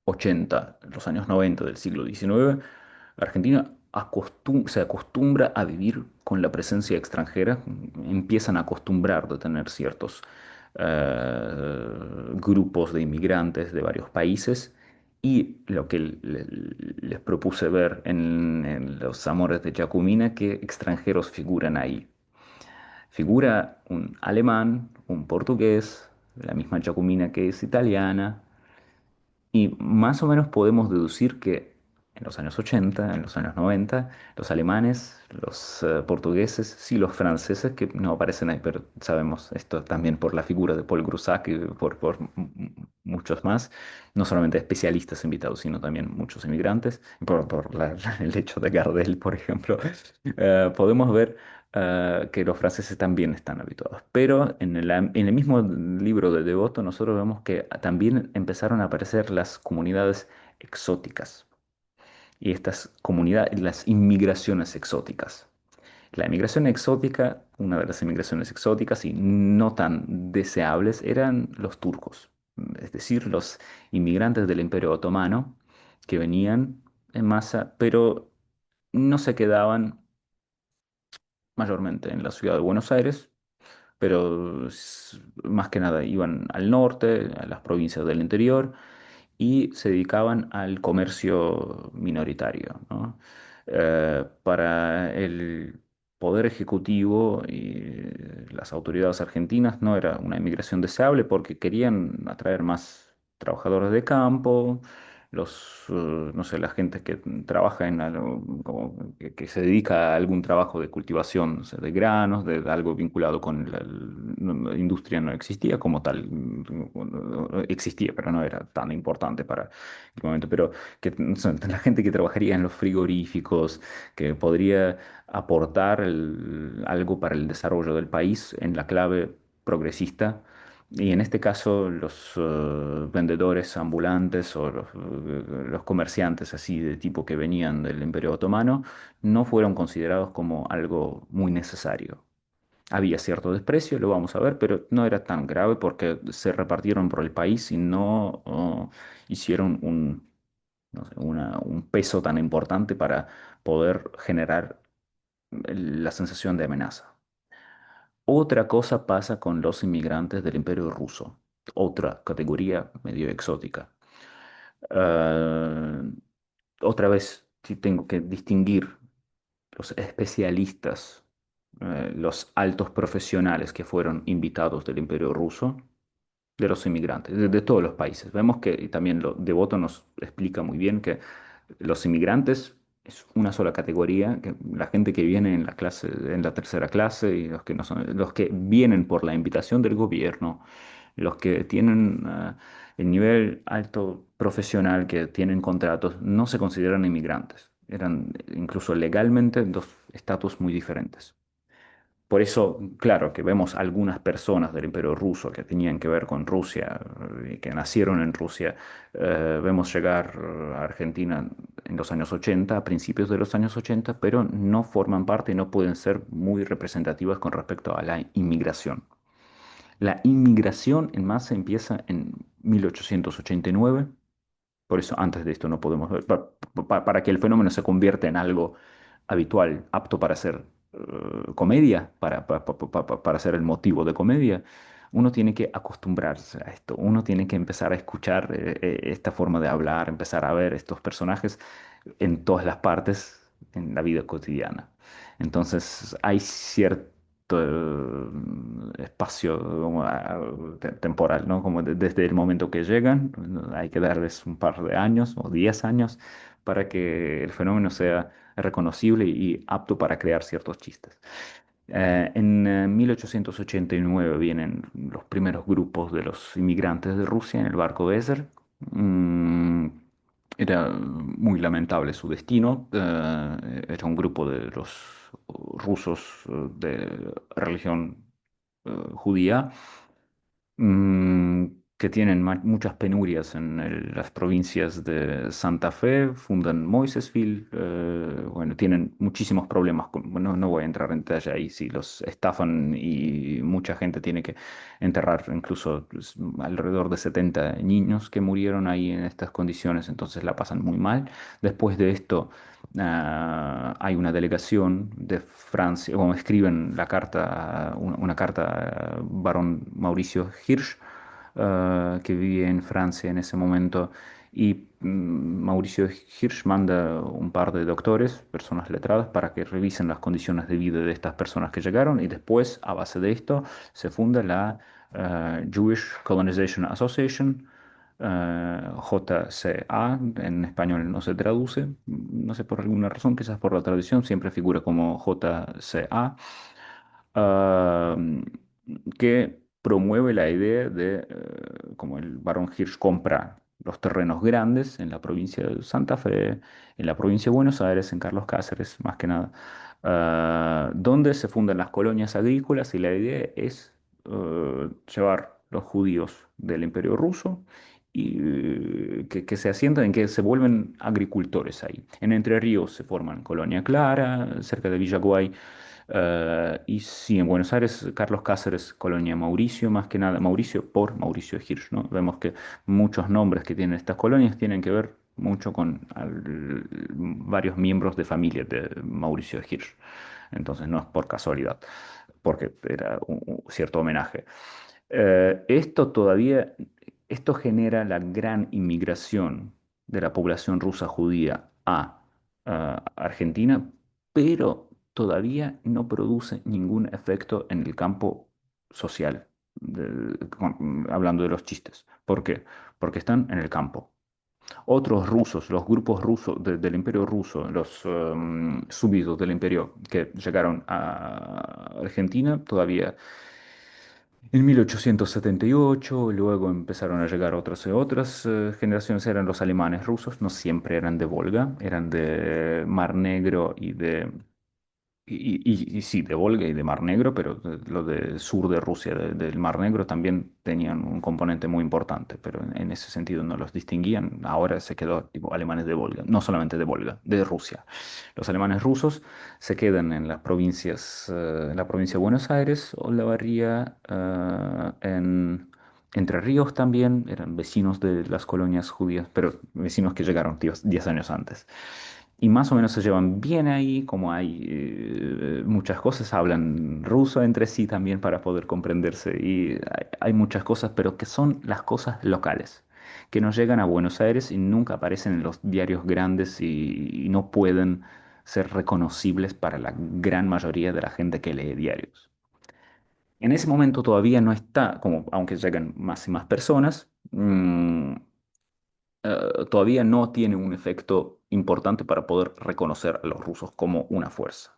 80, los años 90 del siglo XIX, Argentina se acostumbra a vivir con la presencia extranjera, empiezan a acostumbrar de tener ciertos grupos de inmigrantes de varios países y lo que les propuse ver en Los Amores de Jacumina, que extranjeros figuran ahí. Figura un alemán, un portugués, la misma Jacumina que es italiana, y más o menos podemos deducir que en los años 80, en los años 90, los alemanes, los portugueses, sí los franceses, que no aparecen ahí, pero sabemos esto también por la figura de Paul Grusac y por muchos más, no solamente especialistas invitados, sino también muchos inmigrantes, por el hecho de Gardel, por ejemplo, podemos ver que los franceses también están habituados. Pero en el mismo libro de Devoto nosotros vemos que también empezaron a aparecer las comunidades exóticas y estas comunidades, las inmigraciones exóticas. La inmigración exótica, una de las inmigraciones exóticas y no tan deseables eran los turcos, es decir, los inmigrantes del Imperio Otomano que venían en masa, pero no se quedaban mayormente en la ciudad de Buenos Aires, pero más que nada iban al norte, a las provincias del interior y se dedicaban al comercio minoritario, ¿no? Para el poder ejecutivo y las autoridades argentinas no era una inmigración deseable porque querían atraer más trabajadores de campo, no sé, la gente que trabaja en algo, que se dedica a algún trabajo de cultivación, no sé, de granos, de algo vinculado con la industria no existía como tal, existía, pero no era tan importante para el momento, pero que no sé, la gente que trabajaría en los frigoríficos, que podría aportar algo para el desarrollo del país en la clave progresista. Y en este caso, los vendedores ambulantes o los comerciantes así de tipo que venían del Imperio Otomano no fueron considerados como algo muy necesario. Había cierto desprecio, lo vamos a ver, pero no era tan grave porque se repartieron por el país y no hicieron no sé, un peso tan importante para poder generar la sensación de amenaza. Otra cosa pasa con los inmigrantes del Imperio Ruso, otra categoría medio exótica. Eh, Otra vez sí tengo que distinguir los especialistas, los altos profesionales que fueron invitados del Imperio Ruso, de los inmigrantes, de todos los países. Vemos que, y también Devoto nos explica muy bien que los inmigrantes es una sola categoría, que la gente que viene en la clase, en la tercera clase y los que no son, los que vienen por la invitación del gobierno, los que tienen el nivel alto profesional, que tienen contratos, no se consideran inmigrantes. Eran incluso legalmente dos estatus muy diferentes. Por eso, claro, que vemos algunas personas del Imperio Ruso que tenían que ver con Rusia y que nacieron en Rusia. Vemos llegar a Argentina en los años 80, a principios de los años 80, pero no forman parte y no pueden ser muy representativas con respecto a la inmigración. La inmigración en masa empieza en 1889. Por eso antes de esto no podemos ver, para que el fenómeno se convierta en algo habitual, apto para hacer comedia, para ser el motivo de comedia, uno tiene que acostumbrarse a esto, uno tiene que empezar a escuchar esta forma de hablar, empezar a ver estos personajes en todas las partes en la vida cotidiana. Entonces hay cierto espacio como, temporal, ¿no? Como desde el momento que llegan, ¿no? Hay que darles un par de años o 10 años para que el fenómeno sea reconocible y apto para crear ciertos chistes. En 1889 vienen los primeros grupos de los inmigrantes de Rusia en el barco Weser. Mm, Era muy lamentable su destino. Era un grupo de los rusos de religión judía, que tienen muchas penurias en las provincias de Santa Fe, fundan Moisesville, bueno, tienen muchísimos problemas bueno, no voy a entrar en detalle ahí, si los estafan y mucha gente tiene que enterrar, incluso pues, alrededor de 70 niños que murieron ahí en estas condiciones, entonces la pasan muy mal. Después de esto hay una delegación de Francia, como escriben la carta, una carta a Barón Mauricio Hirsch, que vivía en Francia en ese momento, y Mauricio Hirsch manda un par de doctores, personas letradas, para que revisen las condiciones de vida de estas personas que llegaron, y después, a base de esto, se funda la Jewish Colonization Association, JCA, en español no se traduce, no sé por alguna razón, quizás por la tradición, siempre figura como JCA, ah, que promueve la idea de, como el barón Hirsch compra los terrenos grandes en la provincia de Santa Fe, en la provincia de Buenos Aires, en Carlos Cáceres, más que nada, donde se fundan las colonias agrícolas y la idea es llevar los judíos del Imperio Ruso y que se asientan, en que se vuelven agricultores ahí. En Entre Ríos se forman Colonia Clara, cerca de Villaguay, y sí, en Buenos Aires, Carlos Cáceres, Colonia Mauricio, más que nada, Mauricio por Mauricio Hirsch, ¿no? Vemos que muchos nombres que tienen estas colonias tienen que ver mucho con varios miembros de familia de Mauricio Hirsch. Entonces no es por casualidad, porque era un cierto homenaje. Esto todavía, esto genera la gran inmigración de la población rusa judía a Argentina, pero todavía no produce ningún efecto en el campo social, hablando de los chistes. ¿Por qué? Porque están en el campo. Otros rusos, los grupos rusos del Imperio Ruso, los súbditos del Imperio que llegaron a Argentina, todavía en 1878, luego empezaron a llegar otras generaciones, eran los alemanes rusos, no siempre eran de Volga, eran de Mar Negro y de Y sí, de Volga y de Mar Negro, pero lo del sur de Rusia, del Mar Negro, también tenían un componente muy importante, pero en ese sentido no los distinguían. Ahora se quedó tipo alemanes de Volga, no solamente de Volga, de Rusia. Los alemanes rusos se quedan en las provincias, en la provincia de Buenos Aires, Olavarría, Entre Ríos también, eran vecinos de las colonias judías, pero vecinos que llegaron 10 años antes. Y más o menos se llevan bien ahí, como hay muchas cosas, hablan ruso entre sí también para poder comprenderse. Y hay muchas cosas, pero que son las cosas locales, que nos llegan a Buenos Aires y nunca aparecen en los diarios grandes y no pueden ser reconocibles para la gran mayoría de la gente que lee diarios. En ese momento todavía no está, como aunque llegan más y más personas, todavía no tiene un efecto importante para poder reconocer a los rusos como una fuerza.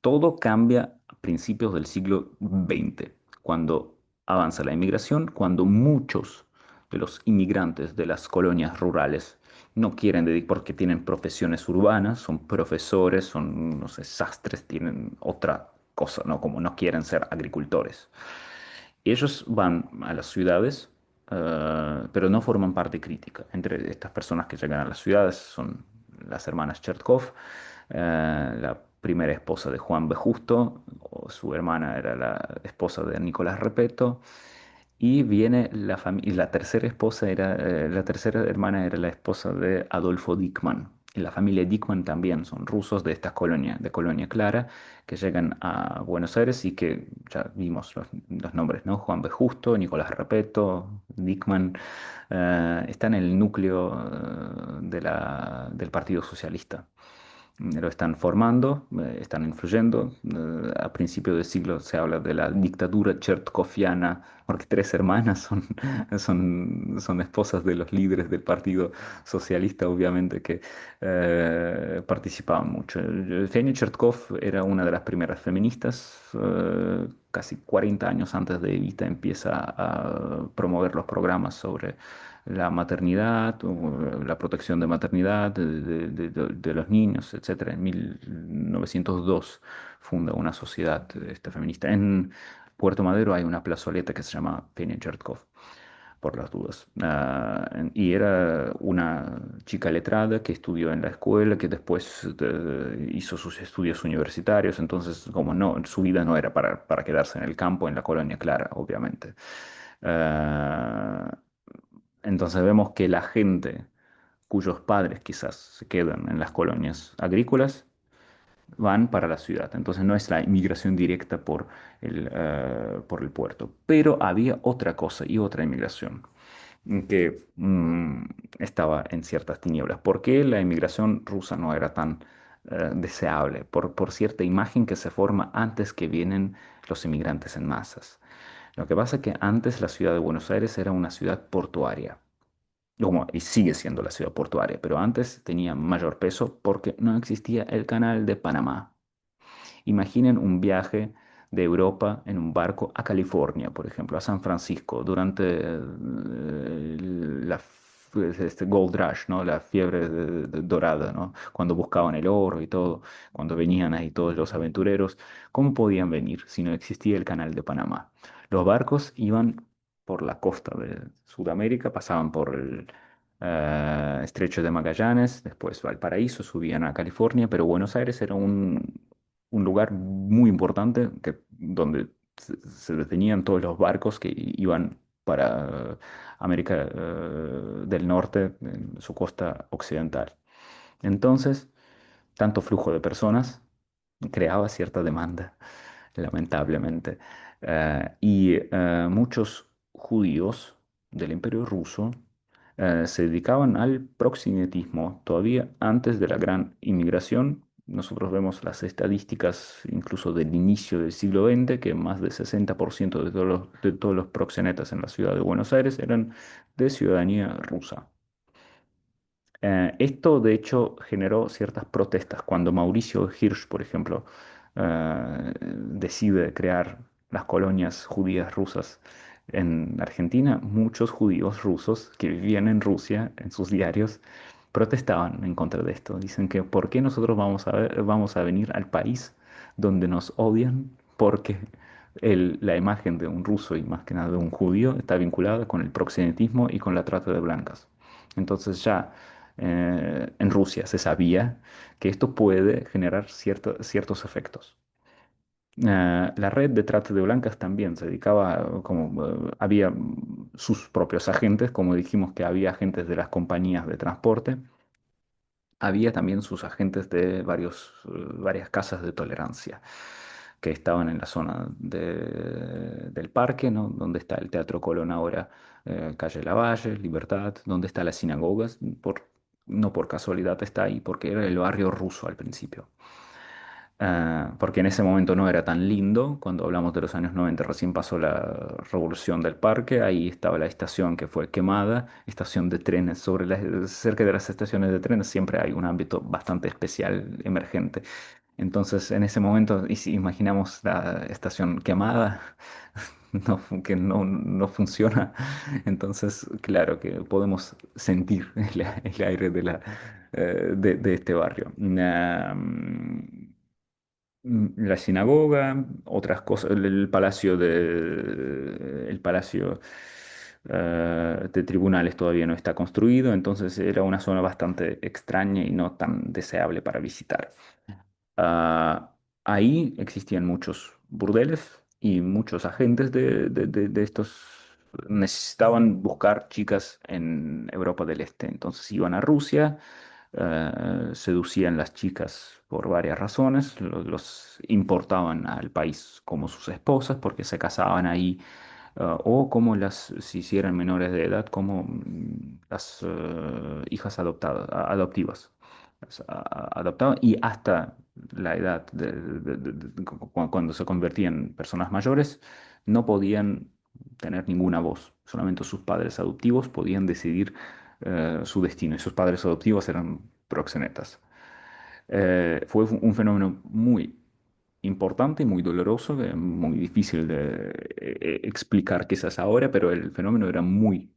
Todo cambia a principios del siglo XX, cuando avanza la inmigración, cuando muchos de los inmigrantes de las colonias rurales no quieren dedicar porque tienen profesiones urbanas, son profesores, son, no sé, sastres, tienen otra cosa, ¿no? Como no quieren ser agricultores. Y ellos van a las ciudades, pero no forman parte crítica. Entre estas personas que llegan a las ciudades son las hermanas Chertkov, la primera esposa de Juan B. Justo, o su hermana era la esposa de Nicolás Repeto, y viene la familia, y la tercera esposa era, la tercera hermana era la esposa de Adolfo Dickmann. Y la familia Dickmann también son rusos de estas colonias, de Colonia Clara, que llegan a Buenos Aires y que ya vimos los nombres, ¿no? Juan B. Justo, Nicolás Repeto, Dickmann, están en el núcleo del Partido Socialista. Lo están formando, están influyendo. A principios del siglo se habla de la dictadura chertkoviana, porque tres hermanas son esposas de los líderes del Partido Socialista, obviamente, que participaban mucho. Fenia Chertkov era una de las primeras feministas, casi 40 años antes de Evita empieza a promover los programas sobre la maternidad, o la protección de maternidad de los niños, etcétera. En 1902 funda una sociedad feminista. En Puerto Madero hay una plazoleta que se llama Fenia Chertkov, por las dudas. Y era una chica letrada que estudió en la escuela, que después hizo sus estudios universitarios, entonces como no, su vida no era para quedarse en el campo, en la colonia Clara, obviamente. Ah, entonces vemos que la gente cuyos padres quizás se quedan en las colonias agrícolas van para la ciudad. Entonces no es la inmigración directa por el puerto. Pero había otra cosa y otra inmigración que estaba en ciertas tinieblas. ¿Por qué la inmigración rusa no era tan deseable? Por cierta imagen que se forma antes que vienen los inmigrantes en masas. Lo que pasa es que antes la ciudad de Buenos Aires era una ciudad portuaria. Y sigue siendo la ciudad portuaria, pero antes tenía mayor peso porque no existía el canal de Panamá. Imaginen un viaje de Europa en un barco a California, por ejemplo, a San Francisco, durante Gold Rush, ¿no? La fiebre dorada, ¿no? Cuando buscaban el oro y todo, cuando venían ahí todos los aventureros, ¿cómo podían venir si no existía el canal de Panamá? Los barcos iban por la costa de Sudamérica, pasaban por el Estrecho de Magallanes, después Valparaíso, subían a California, pero Buenos Aires era un lugar muy importante donde se detenían todos los barcos que iban para América del Norte, en su costa occidental. Entonces, tanto flujo de personas creaba cierta demanda, lamentablemente. Y muchos judíos del Imperio Ruso se dedicaban al proxenetismo todavía antes de la gran inmigración. Nosotros vemos las estadísticas incluso del inicio del siglo XX, que más del 60% de todos los proxenetas en la ciudad de Buenos Aires eran de ciudadanía rusa. Esto, de hecho, generó ciertas protestas. Cuando Mauricio Hirsch, por ejemplo, decide crear las colonias judías rusas en Argentina, muchos judíos rusos que vivían en Rusia, en sus diarios, protestaban en contra de esto. Dicen que ¿por qué nosotros vamos a venir al país donde nos odian porque la imagen de un ruso y más que nada de un judío está vinculada con el proxenetismo y con la trata de blancas. Entonces ya en Rusia se sabía que esto puede generar ciertos efectos. La red de trata de blancas también se dedicaba, como había sus propios agentes, como dijimos que había agentes de las compañías de transporte, había también sus agentes de varias casas de tolerancia que estaban en la zona del parque, ¿no? Donde está el Teatro Colón ahora, calle Lavalle, Libertad, donde está las sinagogas, no por casualidad está ahí, porque era el barrio ruso al principio. Porque en ese momento no era tan lindo, cuando hablamos de los años 90 recién pasó la revolución del parque, ahí estaba la estación que fue quemada, estación de trenes, cerca de las estaciones de trenes siempre hay un ámbito bastante especial, emergente. Entonces en ese momento, y si imaginamos la estación quemada, no, que no funciona, entonces claro que podemos sentir el aire de este barrio. La sinagoga, otras cosas, el palacio de tribunales todavía no está construido, entonces era una zona bastante extraña y no tan deseable para visitar. Ah, ahí existían muchos burdeles y muchos agentes de estos necesitaban buscar chicas en Europa del Este. Entonces iban a Rusia, seducían las chicas por varias razones, los importaban al país como sus esposas porque se casaban ahí, o como si hicieran menores de edad, como las hijas adoptivas. Adoptaban y hasta la edad cuando se convertían en personas mayores, no podían tener ninguna voz. Solamente sus padres adoptivos podían decidir su destino y sus padres adoptivos eran proxenetas. Fue un fenómeno muy importante y muy doloroso, muy difícil de explicar quizás ahora, pero el fenómeno era muy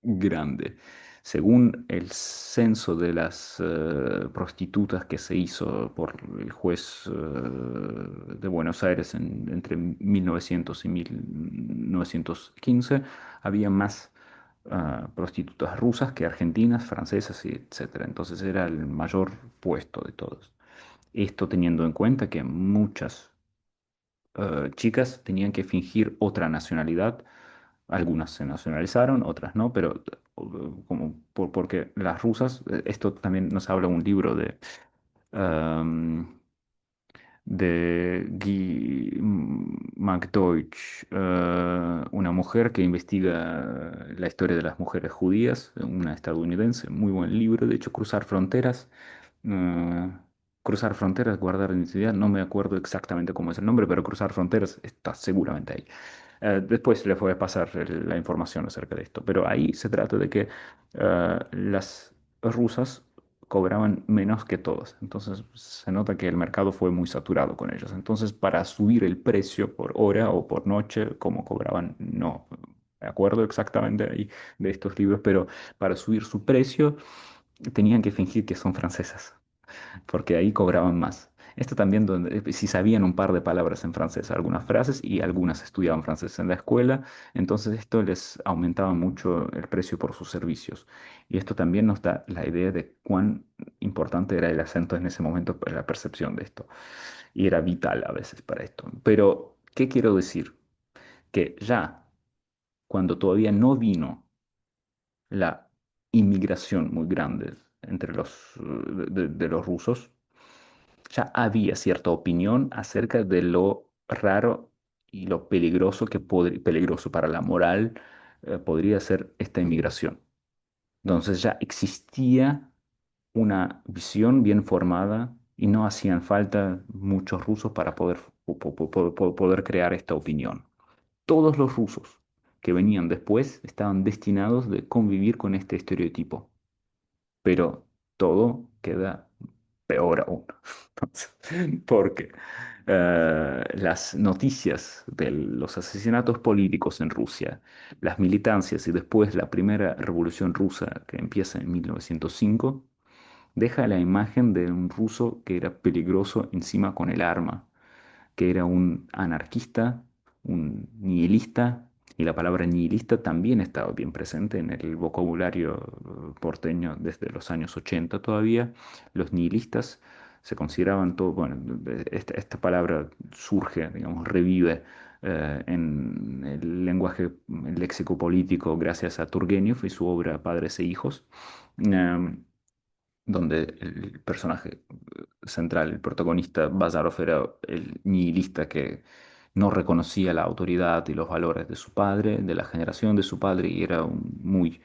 grande. Según el censo de las prostitutas que se hizo por el juez de Buenos Aires entre 1900 y 1915, había más prostitutas rusas que argentinas, francesas y etcétera. Entonces era el mayor puesto de todos. Esto teniendo en cuenta que muchas chicas tenían que fingir otra nacionalidad. Algunas se nacionalizaron, otras no, pero porque las rusas, esto también nos habla un libro um, de Guy McDeutsch, una mujer que investiga la historia de las mujeres judías, una estadounidense, muy buen libro, de hecho, eh, Cruzar Fronteras, Guardar Identidad, no me acuerdo exactamente cómo es el nombre, pero Cruzar Fronteras está seguramente ahí. Después le voy a pasar la información acerca de esto, pero ahí se trata de que las rusas cobraban menos que todos, entonces se nota que el mercado fue muy saturado con ellos. Entonces, para subir el precio por hora o por noche, como cobraban, no me acuerdo exactamente ahí de estos libros, pero para subir su precio tenían que fingir que son francesas porque ahí cobraban más. Esto también, si sabían un par de palabras en francés, algunas frases, y algunas estudiaban francés en la escuela, entonces esto les aumentaba mucho el precio por sus servicios. Y esto también nos da la idea de cuán importante era el acento en ese momento para la percepción de esto. Y era vital a veces para esto. Pero, ¿qué quiero decir? Que ya cuando todavía no vino la inmigración muy grande entre de los rusos, ya había cierta opinión acerca de lo raro y lo peligroso peligroso para la moral podría ser esta inmigración. Entonces ya existía una visión bien formada y no hacían falta muchos rusos para poder crear esta opinión. Todos los rusos que venían después estaban destinados de convivir con este estereotipo, pero todo queda peor aún. Entonces, porque las noticias de los asesinatos políticos en Rusia, las militancias y después la primera revolución rusa que empieza en 1905, deja la imagen de un ruso que era peligroso encima con el arma. que era un anarquista, un nihilista, y la palabra nihilista también estaba bien presente en el vocabulario porteño desde los años 80 todavía. Los nihilistas se consideraban todo, bueno, esta palabra surge, digamos, revive en el lenguaje el léxico político gracias a Turgenev y su obra Padres e Hijos, em, donde el personaje central, el protagonista Bazarov, era el nihilista que no reconocía la autoridad y los valores de su padre, de la generación de su padre, y era muy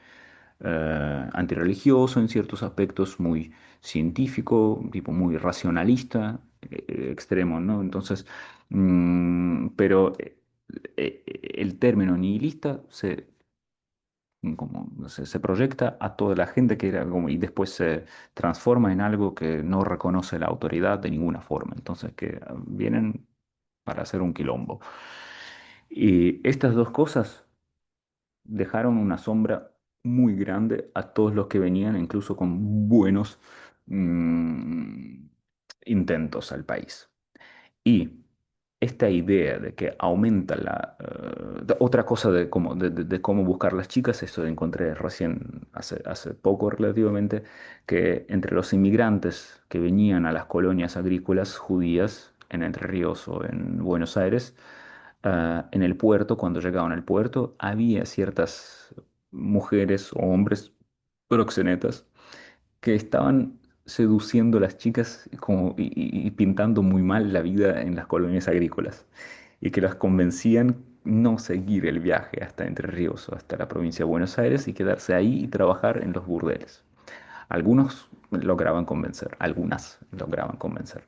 antirreligioso en ciertos aspectos, muy científico, tipo muy racionalista, extremo, ¿no? Entonces, pero el término nihilista como, no sé, se proyecta a toda la gente que era como, y después se transforma en algo que no reconoce la autoridad de ninguna forma. Entonces, que vienen para hacer un quilombo. Y estas dos cosas dejaron una sombra muy grande a todos los que venían, incluso con buenos mm, intentos al país. Y esta idea de que aumenta otra cosa de cómo buscar las chicas, esto encontré recién, hace poco relativamente, que entre los inmigrantes que venían a las colonias agrícolas judías en Entre Ríos o en Buenos Aires, en el puerto, cuando llegaban al puerto, había ciertas mujeres o hombres proxenetas que estaban seduciendo a las chicas y pintando muy mal la vida en las colonias agrícolas y que las convencían no seguir el viaje hasta Entre Ríos o hasta la provincia de Buenos Aires y quedarse ahí y trabajar en los burdeles. Algunos lograban convencer, algunas lograban convencer.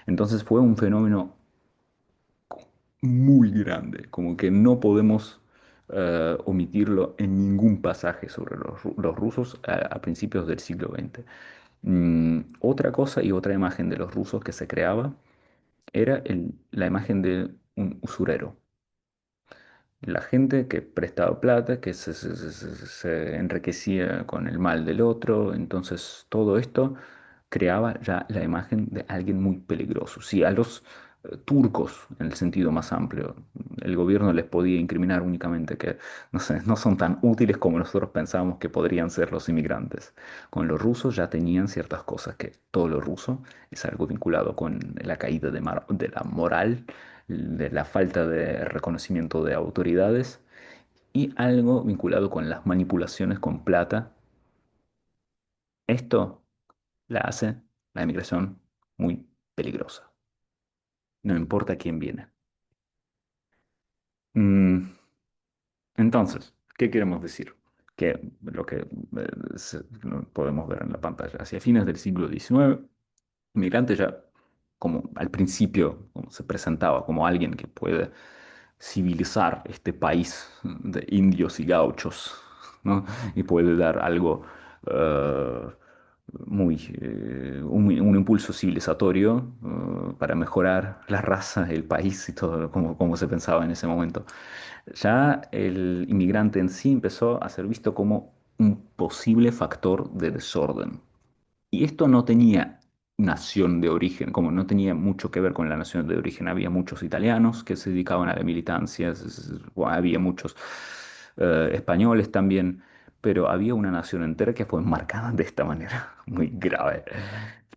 Entonces fue un fenómeno muy grande, como que no podemos omitirlo en ningún pasaje sobre los rusos a principios del siglo XX. Otra cosa y otra imagen de los rusos que se creaba era la imagen de un usurero. La gente que prestaba plata, que se enriquecía con el mal del otro, entonces todo esto creaba ya la imagen de alguien muy peligroso. Si a los turcos, en el sentido más amplio, el gobierno les podía incriminar únicamente que, no sé, no son tan útiles como nosotros pensábamos que podrían ser los inmigrantes. Con los rusos ya tenían ciertas cosas, que todo lo ruso es algo vinculado con la caída de la moral, de la falta de reconocimiento de autoridades y algo vinculado con las manipulaciones con plata. Esto la hace la emigración muy peligrosa. No importa quién viene. Mm, entonces, ¿qué queremos decir? Que lo que lo podemos ver en la pantalla, hacia fines del siglo XIX, inmigrante ya, como al principio, como se presentaba como alguien que puede civilizar este país de indios y gauchos, ¿no? Y puede dar algo eh, un impulso civilizatorio para mejorar la raza, el país y todo como se pensaba en ese momento. Ya el inmigrante en sí empezó a ser visto como un posible factor de desorden. Y esto no tenía nación de origen, como no tenía mucho que ver con la nación de origen. Había muchos italianos que se dedicaban a la militancia, había muchos españoles también, pero había una nación entera que fue marcada de esta manera, muy grave.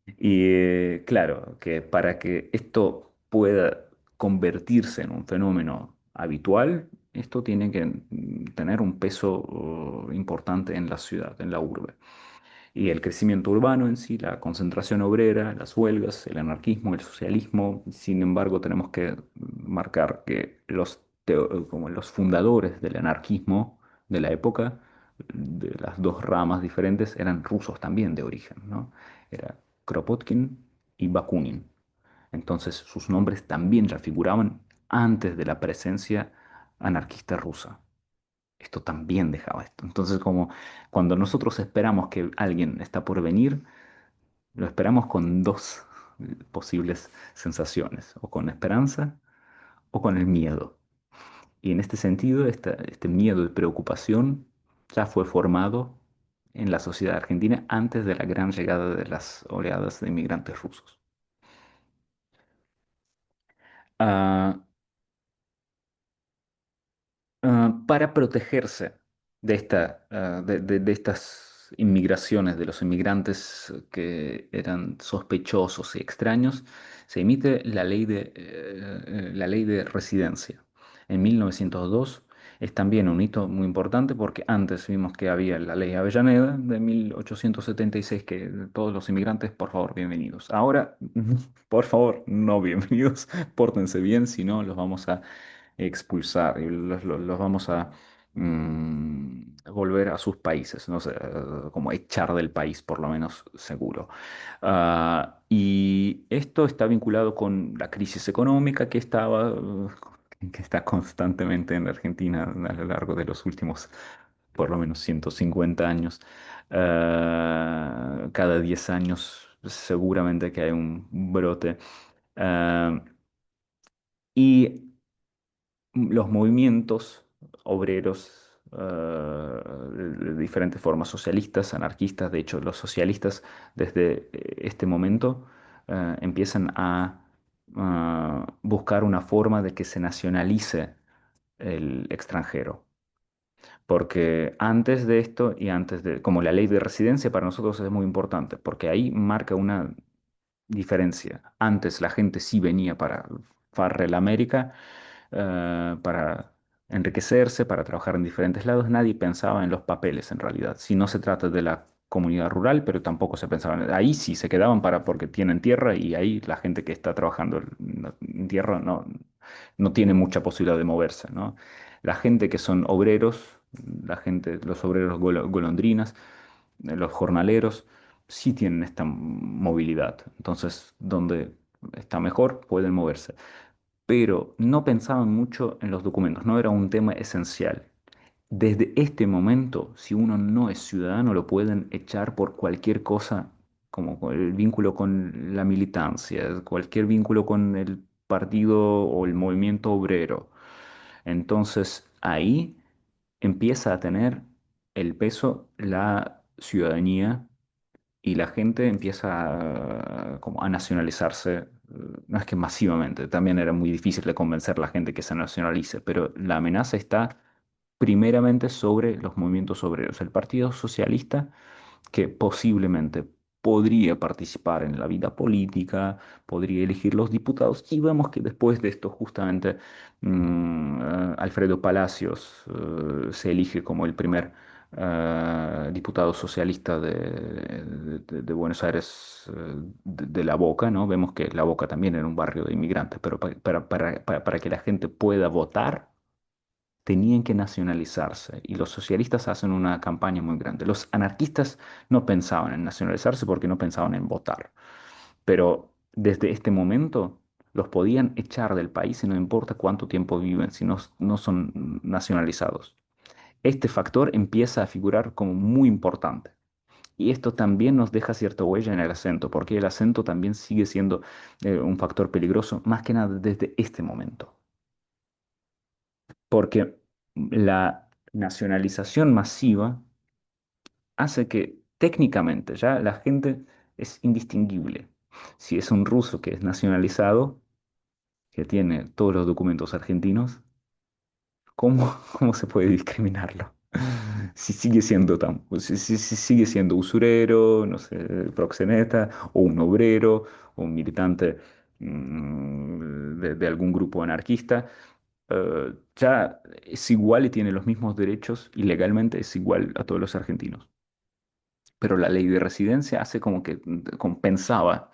Y claro, que para que esto pueda convertirse en un fenómeno habitual, esto tiene que tener un peso importante en la ciudad, en la urbe. Y el crecimiento urbano en sí, la concentración obrera, las huelgas, el anarquismo, el socialismo. Sin embargo, tenemos que marcar que como los fundadores del anarquismo de la época, de las dos ramas diferentes, eran rusos también de origen, ¿no? Era Kropotkin y Bakunin. Entonces sus nombres también ya figuraban antes de la presencia anarquista rusa. Esto también dejaba esto. Entonces, como cuando nosotros esperamos que alguien está por venir, lo esperamos con dos posibles sensaciones, o con esperanza o con el miedo. Y en este sentido, este miedo y preocupación ya fue formado en la sociedad argentina antes de la gran llegada de las oleadas de inmigrantes rusos. Ah, para protegerse de estas inmigraciones, de los inmigrantes que eran sospechosos y extraños, se emite la ley de residencia. En 1902 es también un hito muy importante porque antes vimos que había la ley Avellaneda de 1876 que todos los inmigrantes, por favor, bienvenidos. Ahora, por favor, no bienvenidos, pórtense bien, si no los vamos a expulsar y los vamos a volver a sus países, no sé, como echar del país por lo menos seguro. Y esto está vinculado con la crisis económica que está constantemente en Argentina a lo largo de los últimos por lo menos 150 años. Cada 10 años seguramente que hay un brote. Ah, y los movimientos obreros de diferentes formas, socialistas, anarquistas, de hecho los socialistas desde este momento empiezan a buscar una forma de que se nacionalice el extranjero. Porque antes de esto y antes de, como la ley de residencia para nosotros es muy importante, porque ahí marca una diferencia. Antes la gente sí venía para Farrell América, para enriquecerse, para trabajar en diferentes lados. Nadie pensaba en los papeles en realidad. Si no se trata de la comunidad rural, pero tampoco se pensaba ahí sí se quedaban para porque tienen tierra y ahí la gente que está trabajando en tierra no tiene mucha posibilidad de moverse, ¿no? La gente que son obreros, la gente, los obreros golondrinas, los jornaleros sí tienen esta movilidad. Entonces, donde está mejor, pueden moverse. Pero no pensaban mucho en los documentos, no era un tema esencial. Desde este momento, si uno no es ciudadano, lo pueden echar por cualquier cosa, como con el vínculo con la militancia, cualquier vínculo con el partido o el movimiento obrero. Entonces, ahí empieza a tener el peso la ciudadanía y la gente empieza como a nacionalizarse, no es que masivamente, también era muy difícil de convencer a la gente que se nacionalice, pero la amenaza está primeramente sobre los movimientos obreros. El Partido Socialista que posiblemente podría participar en la vida política, podría elegir los diputados, y vemos que después de esto justamente Alfredo Palacios se elige como el primer diputado socialista de Buenos Aires, de La Boca, ¿no? Vemos que La Boca también era un barrio de inmigrantes, pero para que la gente pueda votar, tenían que nacionalizarse y los socialistas hacen una campaña muy grande. Los anarquistas no pensaban en nacionalizarse porque no pensaban en votar, pero desde este momento los podían echar del país y no importa cuánto tiempo viven si no son nacionalizados. Este factor empieza a figurar como muy importante. Y esto también nos deja cierta huella en el acento, porque el acento también sigue siendo un factor peligroso, más que nada desde este momento. Porque la nacionalización masiva hace que técnicamente ya la gente es indistinguible. Si es un ruso que es nacionalizado, que tiene todos los documentos argentinos, ¿cómo se puede discriminarlo? Si sigue siendo si sigue siendo usurero, no sé, proxeneta, o un obrero, o un militante de algún grupo anarquista, ya es igual y tiene los mismos derechos y legalmente es igual a todos los argentinos. Pero la ley de residencia hace como que compensaba,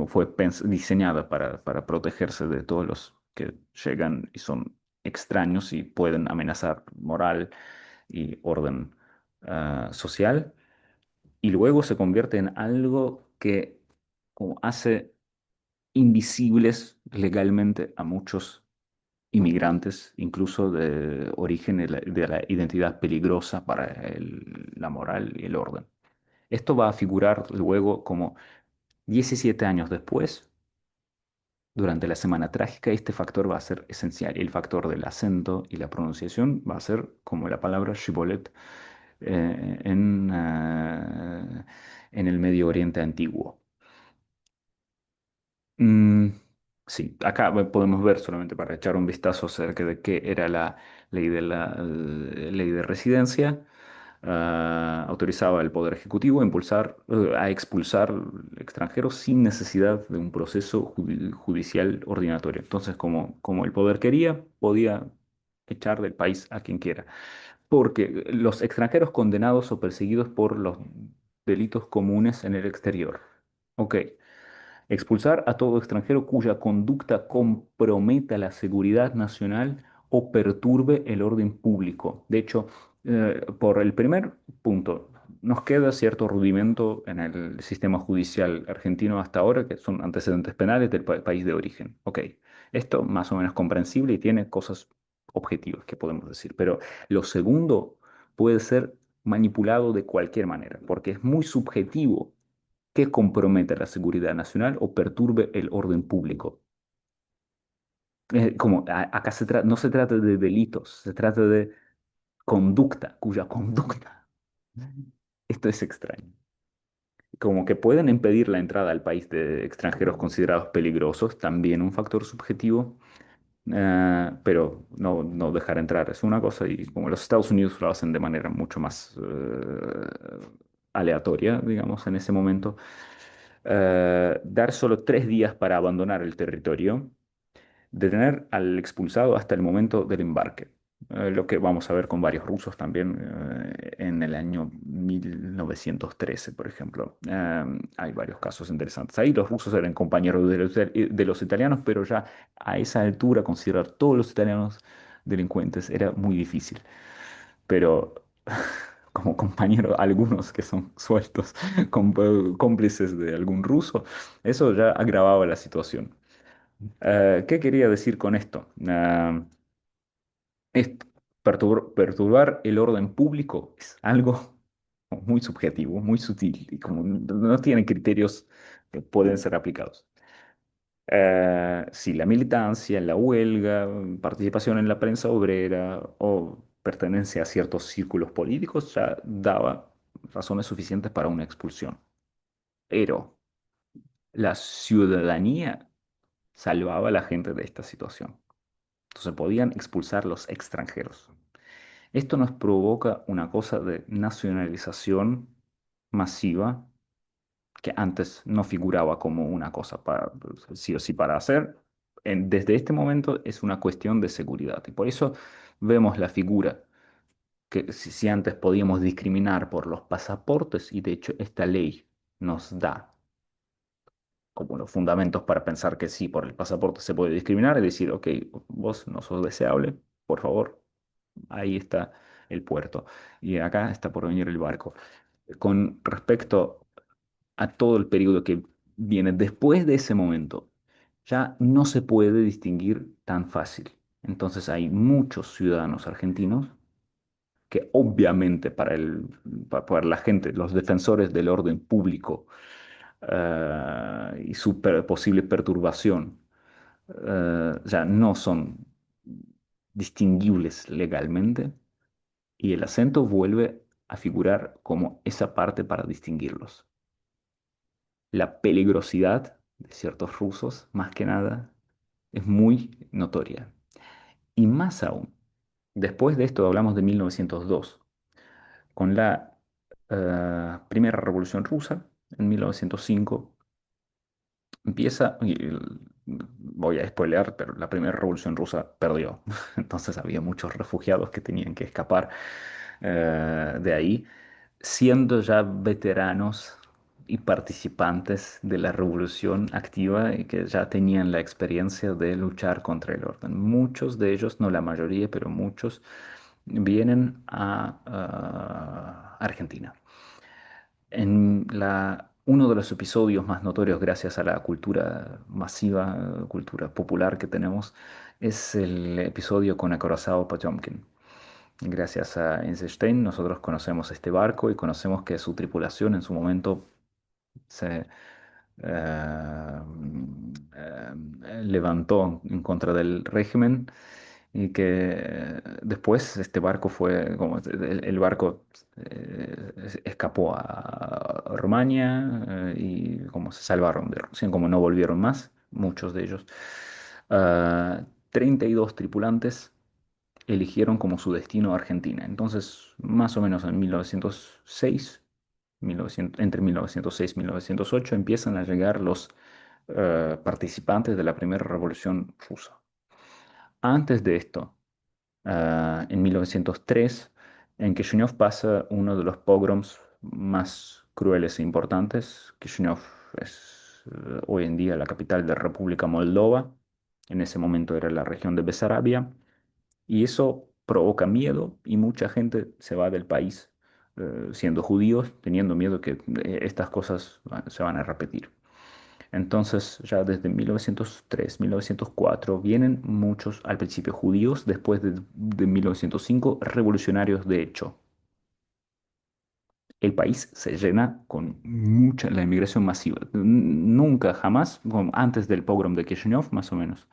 fue diseñada para protegerse de todos los que llegan y son extraños y pueden amenazar moral y orden social. Y luego se convierte en algo que como hace invisibles legalmente a muchos inmigrantes, incluso de origen de la identidad peligrosa para la moral y el orden. Esto va a figurar luego como 17 años después, durante la Semana Trágica, este factor va a ser esencial. El factor del acento y la pronunciación va a ser como la palabra shibboleth en el Medio Oriente antiguo. Mm, Sí, acá podemos ver solamente para echar un vistazo acerca de qué era la ley de residencia. Autorizaba al Poder Ejecutivo a a expulsar extranjeros sin necesidad de un proceso judicial ordinatorio. Entonces, como el poder quería, podía echar del país a quien quiera. Porque los extranjeros condenados o perseguidos por los delitos comunes en el exterior. Ok. Expulsar a todo extranjero cuya conducta comprometa la seguridad nacional o perturbe el orden público. De hecho, por el primer punto, nos queda cierto rudimento en el sistema judicial argentino hasta ahora, que son antecedentes penales del país de origen. Ok, esto más o menos comprensible y tiene cosas objetivas que podemos decir. Pero lo segundo puede ser manipulado de cualquier manera, porque es muy subjetivo que comprometa la seguridad nacional o perturbe el orden público. Acá no se trata de delitos, se trata de conducta, cuya conducta. Esto es extraño. Como que pueden impedir la entrada al país de extranjeros considerados peligrosos, también un factor subjetivo, pero no dejar entrar es una cosa y como los Estados Unidos lo hacen de manera mucho más aleatoria, digamos, en ese momento. Dar solo 3 días para abandonar el territorio, detener al expulsado hasta el momento del embarque. Lo que vamos a ver con varios rusos también en el año 1913, por ejemplo. Hay varios casos interesantes. Ahí los rusos eran compañeros de los italianos, pero ya a esa altura considerar todos los italianos delincuentes era muy difícil. Pero como compañeros, algunos que son sueltos, cómplices de algún ruso, eso ya agravaba la situación. ¿Qué quería decir con esto? Esto, perturbar el orden público es algo muy subjetivo, muy sutil y como no tiene criterios que pueden ser aplicados. Si la militancia, la huelga, participación en la prensa obrera o pertenencia a ciertos círculos políticos ya daba razones suficientes para una expulsión. Pero la ciudadanía salvaba a la gente de esta situación. Entonces podían expulsar los extranjeros. Esto nos provoca una cosa de nacionalización masiva que antes no figuraba como una cosa para, sí o sí para hacer. Desde este momento es una cuestión de seguridad. Y por eso vemos la figura que si antes podíamos discriminar por los pasaportes, y de hecho esta ley nos da como los fundamentos para pensar que sí, por el pasaporte se puede discriminar y decir, ok, vos no sos deseable, por favor, ahí está el puerto. Y acá está por venir el barco. Con respecto a todo el periodo que viene después de ese momento, ya no se puede distinguir tan fácil. Entonces hay muchos ciudadanos argentinos que obviamente para la gente, los defensores del orden público y su posible perturbación, ya no son distinguibles legalmente y el acento vuelve a figurar como esa parte para distinguirlos. La peligrosidad de ciertos rusos, más que nada, es muy notoria. Y más aún, después de esto hablamos de 1902, con la Primera Revolución Rusa, en 1905, empieza, voy a spoilear, pero la Primera Revolución Rusa perdió. Entonces había muchos refugiados que tenían que escapar de ahí siendo ya veteranos y participantes de la revolución activa y que ya tenían la experiencia de luchar contra el orden. Muchos de ellos, no la mayoría, pero muchos, vienen a Argentina. Uno de los episodios más notorios gracias a la cultura masiva, cultura popular que tenemos, es el episodio con acorazado Potemkin. Gracias a Einstein nosotros conocemos este barco y conocemos que su tripulación en su momento se levantó en contra del régimen y que después este barco fue, como el barco escapó a Rumania y como se salvaron de Rusia, como no volvieron más. muchos de ellos. 32 tripulantes eligieron como su destino Argentina. Entonces, más o menos en 1906, 1900 entre 1906 y 1908, empiezan a llegar los participantes de la primera revolución rusa. Antes de esto, en 1903, en Kishinev pasa uno de los pogroms más crueles e importantes. Kishinev es hoy en día la capital de la República Moldova. En ese momento era la región de Besarabia. Y eso provoca miedo y mucha gente se va del país siendo judíos, teniendo miedo que estas cosas se van a repetir. Entonces, ya desde 1903, 1904, vienen muchos, al principio judíos, después de 1905, revolucionarios de hecho. El país se llena con mucha, la inmigración masiva. Nunca, jamás, como antes del pogrom de Kishinev, más o menos,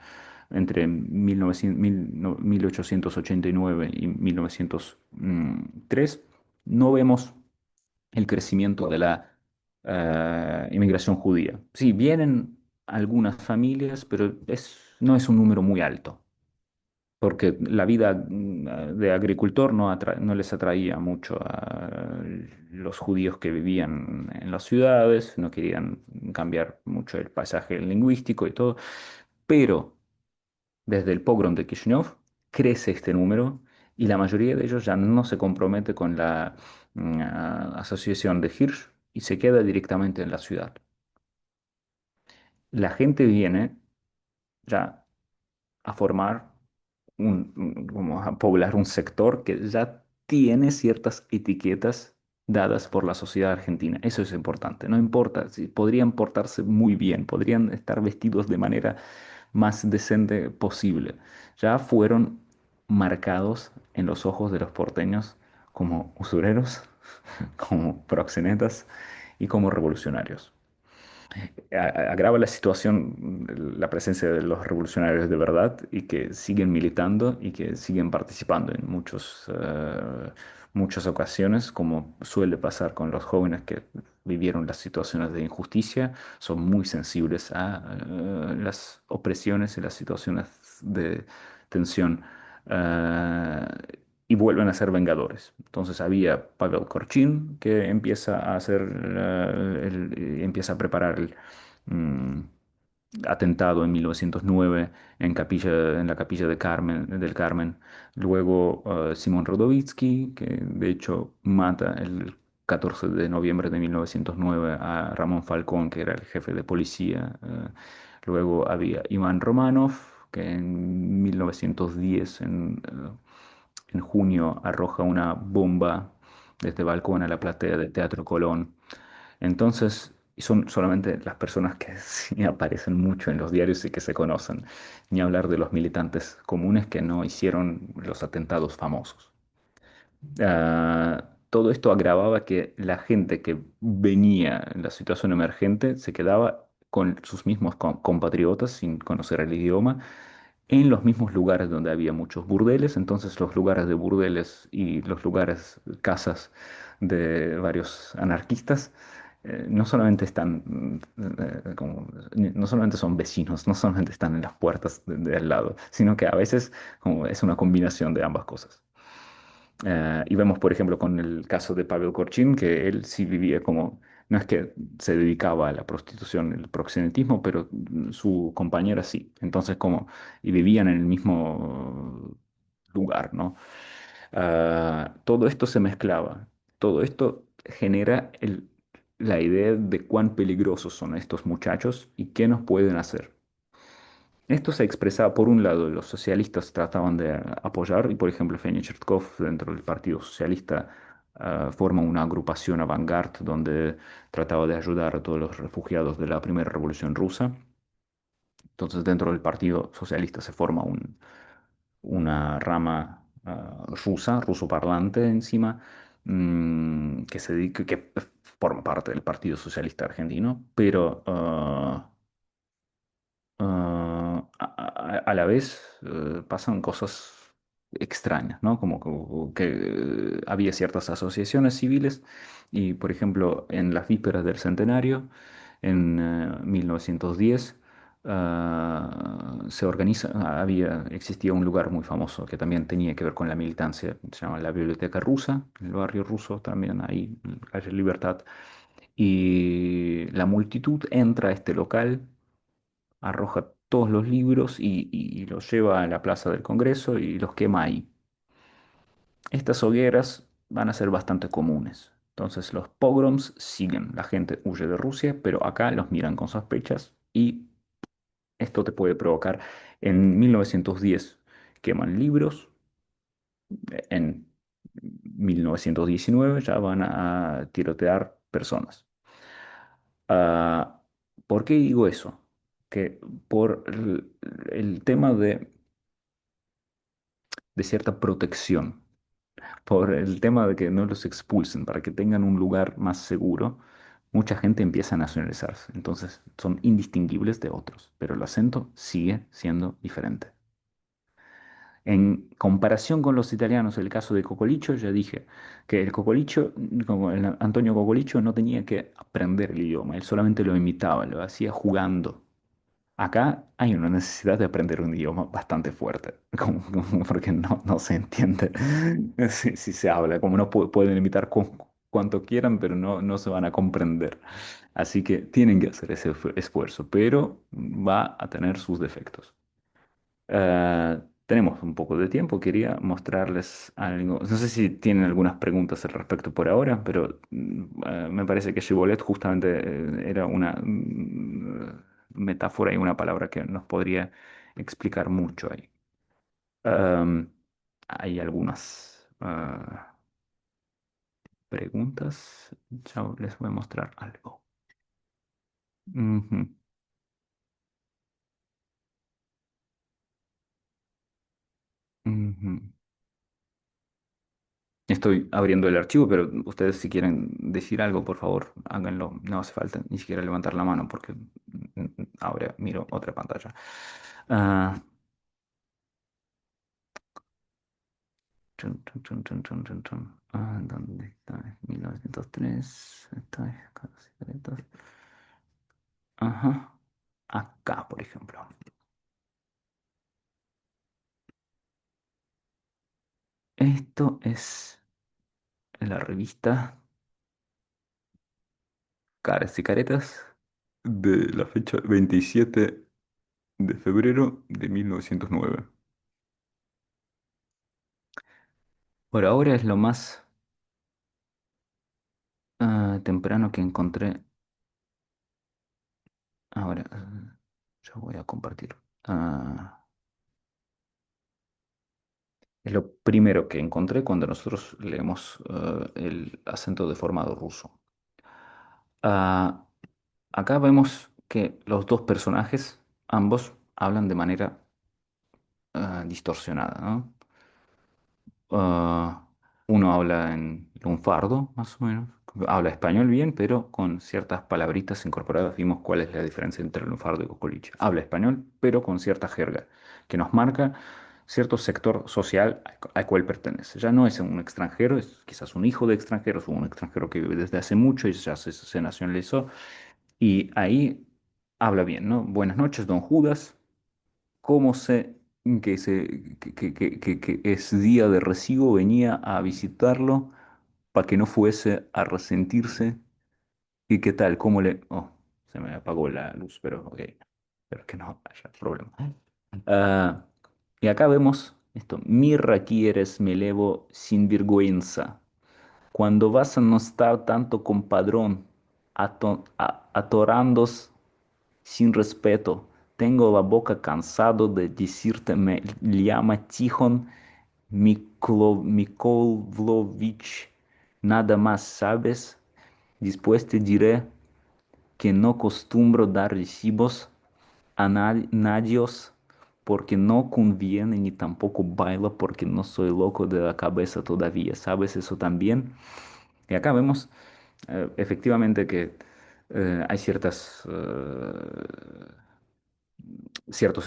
entre 1900 no, 1889 y 1903, no vemos el crecimiento de la inmigración judía. Sí, vienen algunas familias, pero no es un número muy alto, porque la vida de agricultor no les atraía mucho a los judíos que vivían en las ciudades, no querían cambiar mucho el paisaje lingüístico y todo, pero desde el pogrom de Kishinev crece este número y la mayoría de ellos ya no se compromete con la asociación de Hirsch y se queda directamente en la ciudad. La gente viene ya a formar como a poblar un sector que ya tiene ciertas etiquetas dadas por la sociedad argentina. Eso es importante. No importa, si podrían portarse muy bien, podrían estar vestidos de manera más decente posible. Ya fueron marcados en los ojos de los porteños como usureros, como proxenetas y como revolucionarios. Agrava la situación la presencia de los revolucionarios de verdad y que siguen militando y que siguen participando en muchas ocasiones, como suele pasar con los jóvenes que vivieron las situaciones de injusticia, son muy sensibles a las opresiones y las situaciones de tensión. eh, y vuelven a ser vengadores. Entonces había Pavel Korchin que empieza a hacer, empieza a preparar el mm, atentado en 1909 en la capilla del Carmen. Luego Simón Rodovitsky, que de hecho mata el 14 de noviembre de 1909 a Ramón Falcón, que era el jefe de policía. Luego había Iván Romanov, que en 1910, en junio, arroja una bomba desde balcón a la platea del Teatro Colón. Entonces, y son solamente las personas que sí aparecen mucho en los diarios y que se conocen, ni hablar de los militantes comunes que no hicieron los atentados famosos. Todo esto agravaba que la gente que venía en la situación emergente se quedaba con sus mismos compatriotas sin conocer el idioma en los mismos lugares donde había muchos burdeles. Entonces los lugares de burdeles y los lugares, casas de varios anarquistas, no solamente están, no solamente son vecinos, no solamente están en las puertas de al lado, sino que a veces como es una combinación de ambas cosas. Y vemos, por ejemplo, con el caso de Pavel Korchin, que él sí vivía como, no es que se dedicaba a la prostitución, el proxenetismo, pero su compañera sí. Entonces, como, y vivían en el mismo lugar, ¿no? Todo esto se mezclaba. Todo esto genera la idea de cuán peligrosos son estos muchachos y qué nos pueden hacer. Esto se expresaba, por un lado, los socialistas trataban de apoyar, y por ejemplo, Fenia Chertkov, dentro del Partido Socialista, forma una agrupación avant-garde donde trataba de ayudar a todos los refugiados de la primera revolución rusa. Entonces, dentro del Partido Socialista se forma una rama rusa, ruso parlante encima, que se dedica, que forma parte del Partido Socialista Argentino, pero a la vez pasan cosas extrañas, ¿no? Como que había ciertas asociaciones civiles y, por ejemplo, en las vísperas del centenario, en 1910, se organiza, existía un lugar muy famoso que también tenía que ver con la militancia, se llama la Biblioteca Rusa, en el barrio ruso también, ahí, en la calle Libertad, y la multitud entra a este local, arroja todos los libros y los lleva a la Plaza del Congreso y los quema ahí. Estas hogueras van a ser bastante comunes. Entonces los pogroms siguen, la gente huye de Rusia, pero acá los miran con sospechas y esto te puede provocar. En 1910 queman libros, en 1919 ya van a tirotear personas. Ah, ¿Por qué digo eso? Que por el tema de cierta protección, por el tema de que no los expulsen, para que tengan un lugar más seguro, mucha gente empieza a nacionalizarse. Entonces son indistinguibles de otros, pero el acento sigue siendo diferente. En comparación con los italianos, el caso de Cocoliccio, ya dije que el Cocoliccio, como el Antonio Cocoliccio, no tenía que aprender el idioma, él solamente lo imitaba, lo hacía jugando. Acá hay una necesidad de aprender un idioma bastante fuerte, porque no se entiende si se habla, como no pueden imitar cuanto quieran, pero no se van a comprender. Así que tienen que hacer ese esfuerzo, pero va a tener sus defectos. Tenemos un poco de tiempo, quería mostrarles algo. No sé si tienen algunas preguntas al respecto por ahora, pero me parece que Shibboleth justamente era una metáfora y una palabra que nos podría explicar mucho ahí. Am, Hay algunas preguntas. Ya les voy a mostrar algo. Ujú, ujú. Estoy abriendo el archivo, pero ustedes si quieren decir algo, por favor, háganlo. No hace falta ni siquiera levantar la mano porque ahora miro otra pantalla. Ah, ¿Dónde está? 1903. Está, secretos. Ajá. Acá, por ejemplo. Esto es la revista Caras y Caretas de la fecha 27 de febrero de 1909. Por ahora es lo más temprano que encontré. Ahora, yo voy a compartir. Es lo primero que encontré cuando nosotros leemos el acento deformado ruso. Ah, Acá vemos que los dos personajes, ambos, hablan de manera distorsionada, ¿no? Ah, Uno habla en lunfardo, más o menos. Habla español bien, pero con ciertas palabritas incorporadas. Vimos cuál es la diferencia entre lunfardo y cocoliche. Habla español, pero con cierta jerga, que nos marca cierto sector social al cual pertenece. Ya no es un extranjero, es quizás un hijo de extranjeros o un extranjero que vive desde hace mucho y ya se nacionalizó. Y ahí habla bien, ¿no? Buenas noches, don Judas. ¿Cómo sé que es día de recibo? Venía a visitarlo para que no fuese a resentirse. ¿Y qué tal? ¿Cómo le...? Oh, se me apagó la luz, pero ok. Espero que no haya problema. Ah, y acá vemos esto. Mirra quieres, me elevo sin vergüenza. Cuando vas a no estar tanto compadrón, atorandos sin respeto. Tengo la boca cansado de decirte, me llama Tijón Mikovlovich. Nada más sabes. Después te diré que no costumbro dar recibos a nadios porque no conviene ni tampoco baila porque no soy loco de la cabeza todavía. ¿Sabes eso también? Y acá vemos efectivamente que hay ciertos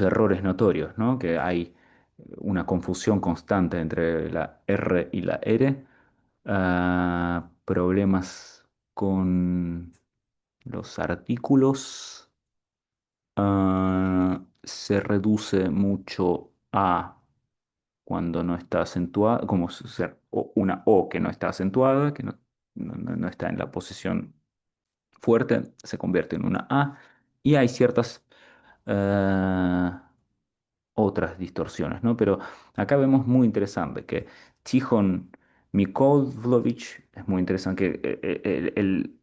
errores notorios, ¿no? Que hay una confusión constante entre la R y la R, problemas con los artículos, Se reduce mucho a cuando no está acentuada, como ser una O que no está acentuada, que no está en la posición fuerte, se convierte en una A. Y hay ciertas eh, otras distorsiones, ¿no? Pero acá vemos muy interesante que Tijon Mikolvovich es muy interesante, que el-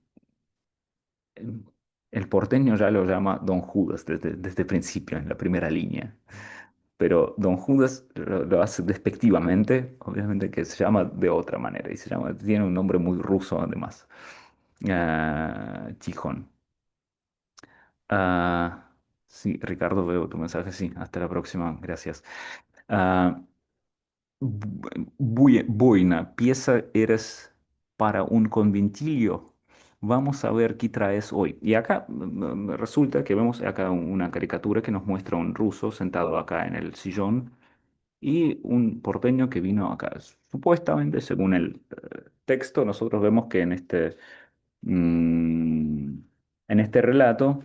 el porteño ya lo llama Don Judas desde el principio, en la primera línea. Pero Don Judas lo hace despectivamente, obviamente que se llama de otra manera y tiene un nombre muy ruso además. Tijon. Ah, sí, Ricardo, veo tu mensaje, sí, hasta la próxima, gracias. Ah, Buena, pieza eres para un conventillo. Vamos a ver qué traes hoy. Y acá resulta que vemos acá una caricatura que nos muestra un ruso sentado acá en el sillón y un porteño que vino acá. Supuestamente, según el texto, nosotros vemos que mm, en este relato,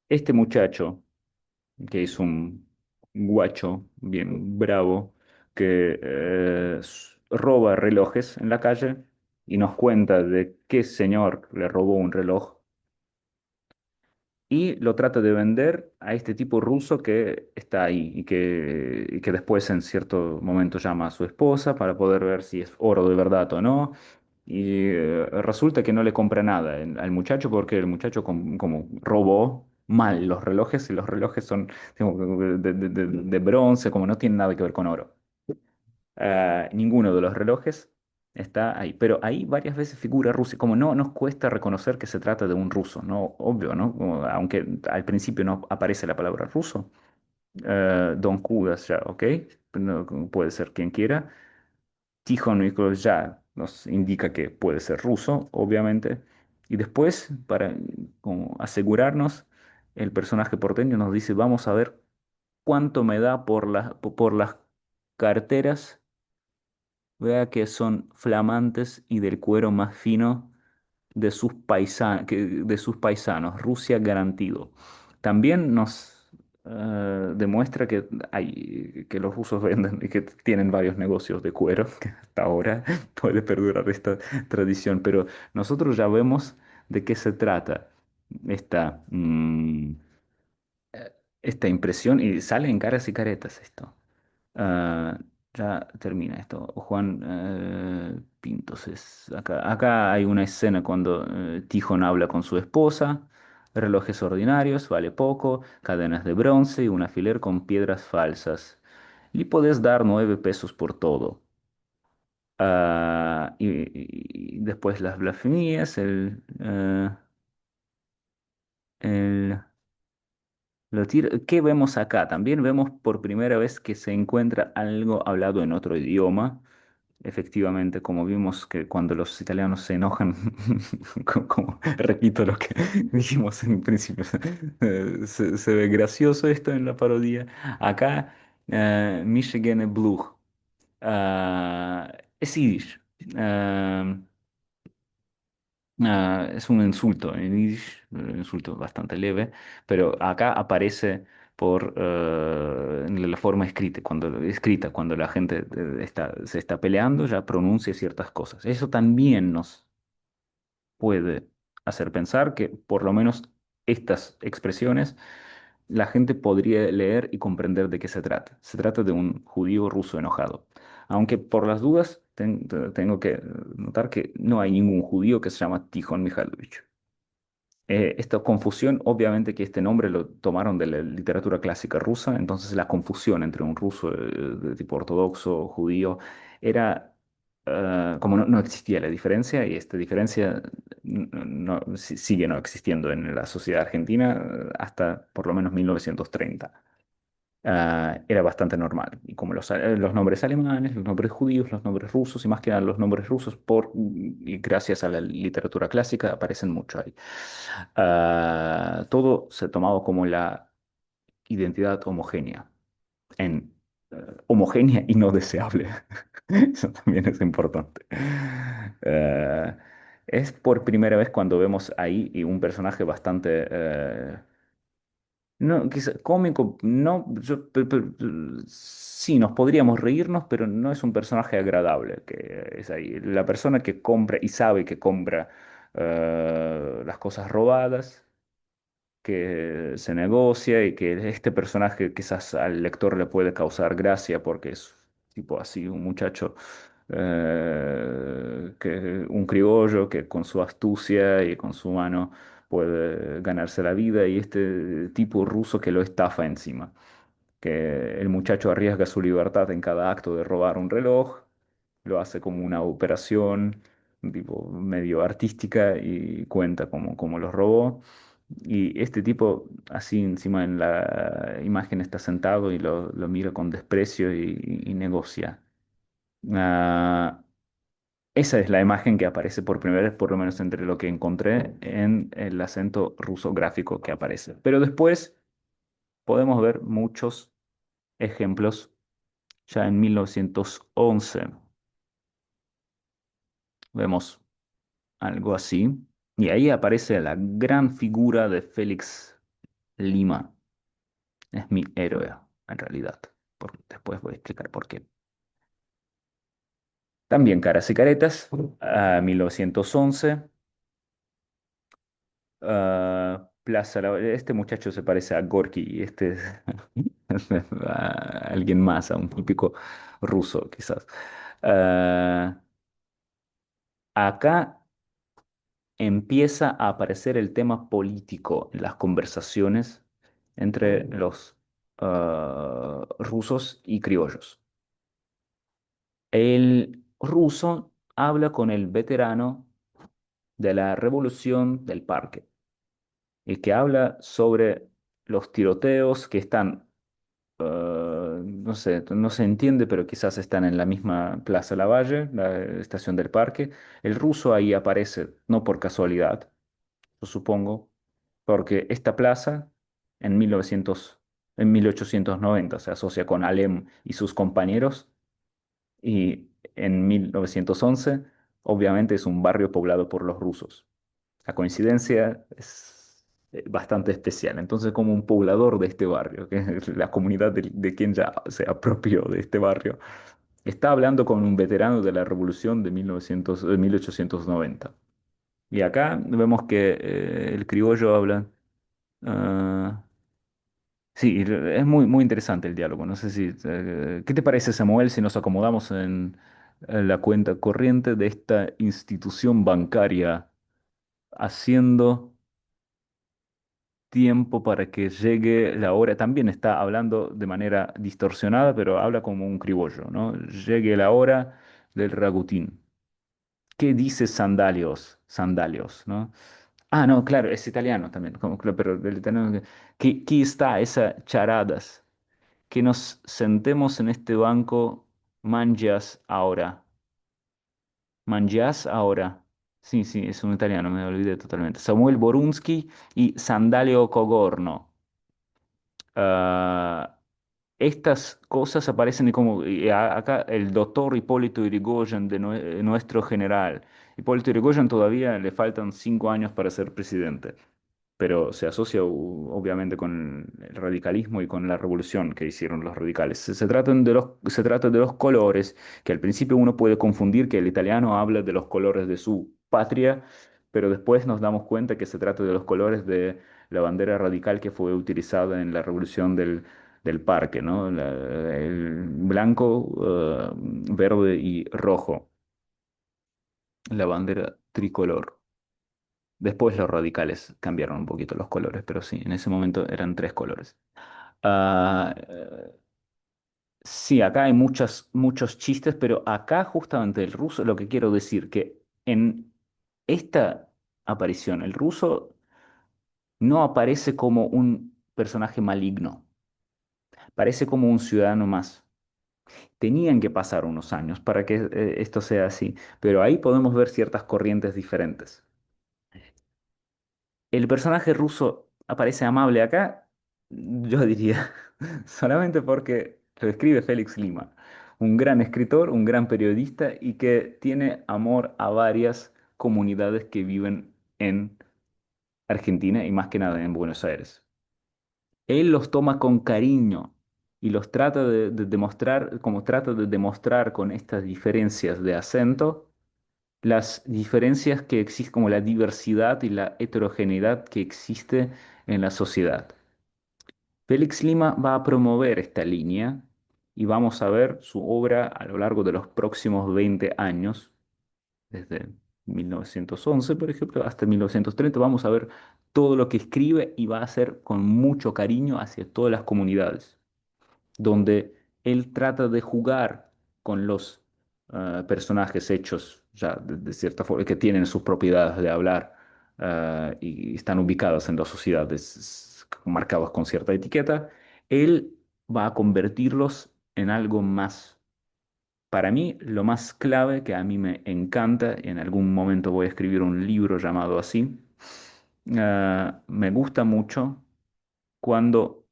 este muchacho, que es un guacho bien bravo, que roba relojes en la calle y nos cuenta de qué señor le robó un reloj y lo trata de vender a este tipo ruso que está ahí y que después en cierto momento llama a su esposa para poder ver si es oro de verdad o no. Y resulta que no le compra nada al muchacho porque el muchacho como robó mal los relojes y los relojes son digamos, de bronce, como no tienen nada que ver con oro. Ninguno de los relojes está ahí, pero ahí varias veces figura Rusia, como no nos cuesta reconocer que se trata de un ruso, ¿no? Obvio, ¿no? Aunque al principio no aparece la palabra ruso, Don Judas ya, ¿ok? Puede ser quien quiera. Tijon Nichols ya nos indica que puede ser ruso, obviamente. Y después, para como asegurarnos, el personaje porteño nos dice, vamos a ver cuánto me da por las carteras. Vea que son flamantes y del cuero más fino de sus paisanos, Rusia garantido. También nos demuestra que los rusos venden y que tienen varios negocios de cuero, que hasta ahora puede perdurar esta tradición, pero nosotros ya vemos de qué se trata esta, esta impresión y sale en caras y caretas esto. Ah, ya termina esto. Juan Pintos es acá hay una escena cuando Tijon habla con su esposa. Relojes ordinarios, vale poco, cadenas de bronce y un alfiler con piedras falsas. Y podés dar 9 pesos por todo. Y después las blasfemías, el ¿Qué vemos acá? También vemos por primera vez que se encuentra algo hablado en otro idioma. Efectivamente, como vimos que cuando los italianos se enojan, repito lo que dijimos en principio, se ve gracioso esto en la parodia. Acá, Michigan Blue, es Yiddish. Ah, es un insulto en Yiddish, un insulto bastante leve, pero acá aparece en la forma escrita, cuando la gente se está peleando, ya pronuncia ciertas cosas. Eso también nos puede hacer pensar que por lo menos estas expresiones la gente podría leer y comprender de qué se trata. Se trata de un judío ruso enojado. Aunque por las dudas tengo que notar que no hay ningún judío que se llama Tijón Mikhailovich. Esta confusión, obviamente que este nombre lo tomaron de la literatura clásica rusa, entonces la confusión entre un ruso de tipo ortodoxo, judío, era como no existía la diferencia y esta diferencia sigue no existiendo en la sociedad argentina hasta por lo menos 1930. Era bastante normal. Y como los nombres alemanes, los nombres judíos, los nombres rusos y más que nada los nombres rusos, y gracias a la literatura clásica, aparecen mucho ahí. Todo se tomaba como la identidad homogénea, homogénea y no deseable. Eso también es importante. Ah, es por primera vez cuando vemos ahí y un personaje bastante No, quizá, cómico, no, sí, nos podríamos reírnos, pero no es un personaje agradable, que es ahí. La persona que compra y sabe que compra las cosas robadas, que se negocia y que este personaje quizás al lector le puede causar gracia porque es tipo así, un muchacho, un criollo que con su astucia y con su mano puede ganarse la vida y este tipo ruso que lo estafa encima, que el muchacho arriesga su libertad en cada acto de robar un reloj, lo hace como una operación tipo medio artística y cuenta cómo los robó. Y este tipo, así encima en la imagen está sentado y lo mira con desprecio y negocia. Ah, esa es la imagen que aparece por primera vez, por lo menos entre lo que encontré en el acento ruso gráfico que aparece. Pero después podemos ver muchos ejemplos ya en 1911. Vemos algo así. Y ahí aparece la gran figura de Félix Lima. Es mi héroe, en realidad. Después voy a explicar por qué. También Caras y Caretas, 1911. Este muchacho se parece a Gorky, este a alguien más, a un típico ruso, quizás. Ah, acá empieza a aparecer el tema político en las conversaciones entre los rusos y criollos. El ruso habla con el veterano de la Revolución del Parque, el que habla sobre los tiroteos que están, no sé, no se entiende, pero quizás están en la misma Plaza Lavalle, la estación del parque. El ruso ahí aparece, no por casualidad, yo supongo, porque esta plaza en 1890 se asocia con Alem y sus compañeros y en 1911 obviamente es un barrio poblado por los rusos. La coincidencia es bastante especial. Entonces, como un poblador de este barrio, que es la comunidad de quien ya se apropió de este barrio, está hablando con un veterano de la Revolución de 1890. Y acá vemos que el criollo habla. ah, sí, es muy, muy interesante el diálogo. No sé si. ¿Qué te parece, Samuel, si nos acomodamos en la cuenta corriente de esta institución bancaria haciendo tiempo para que llegue la hora? También está hablando de manera distorsionada, pero habla como un criollo, ¿no? Llegue la hora del ragutín. ¿Qué dice Sandalios? Sandalios, ¿no? Ah, no, claro, es italiano también, pero el italiano, que aquí está esa charadas, que nos sentemos en este banco, mangias ahora, mangias ahora. Sí, sí, es un italiano, me olvidé totalmente. Samuel Borunsky y Sandalio Cogorno. Ah, estas cosas aparecen como acá el doctor Hipólito Yrigoyen nuestro general. Hipólito Yrigoyen todavía le faltan 5 años para ser presidente, pero se asocia obviamente con el radicalismo y con la revolución que hicieron los radicales. Se trata de los colores, que al principio uno puede confundir que el italiano habla de los colores de su patria, pero después nos damos cuenta que se trata de los colores de la bandera radical que fue utilizada en la revolución del parque, ¿no? El blanco, verde y rojo, la bandera tricolor. Después los radicales cambiaron un poquito los colores, pero sí, en ese momento eran tres colores. Ah, sí, acá hay muchos chistes, pero acá justamente el ruso, lo que quiero decir, que en esta aparición, el ruso no aparece como un personaje maligno, parece como un ciudadano más. Tenían que pasar unos años para que esto sea así, pero ahí podemos ver ciertas corrientes diferentes. El personaje ruso aparece amable acá, yo diría, solamente porque lo escribe Félix Lima, un gran escritor, un gran periodista y que tiene amor a varias comunidades que viven en Argentina y más que nada en Buenos Aires. Él los toma con cariño y los trata de demostrar, como trata de demostrar con estas diferencias de acento, las diferencias que existen, como la diversidad y la heterogeneidad que existe en la sociedad. Félix Lima va a promover esta línea y vamos a ver su obra a lo largo de los próximos 20 años, desde 1911, por ejemplo, hasta 1930. Vamos a ver todo lo que escribe y va a hacer con mucho cariño hacia todas las comunidades, donde él trata de jugar con los personajes hechos ya de cierta forma, que tienen sus propiedades de hablar y están ubicados en las sociedades marcados con cierta etiqueta. Él va a convertirlos en algo más. Para mí, lo más clave que a mí me encanta, y en algún momento voy a escribir un libro llamado así, me gusta mucho cuando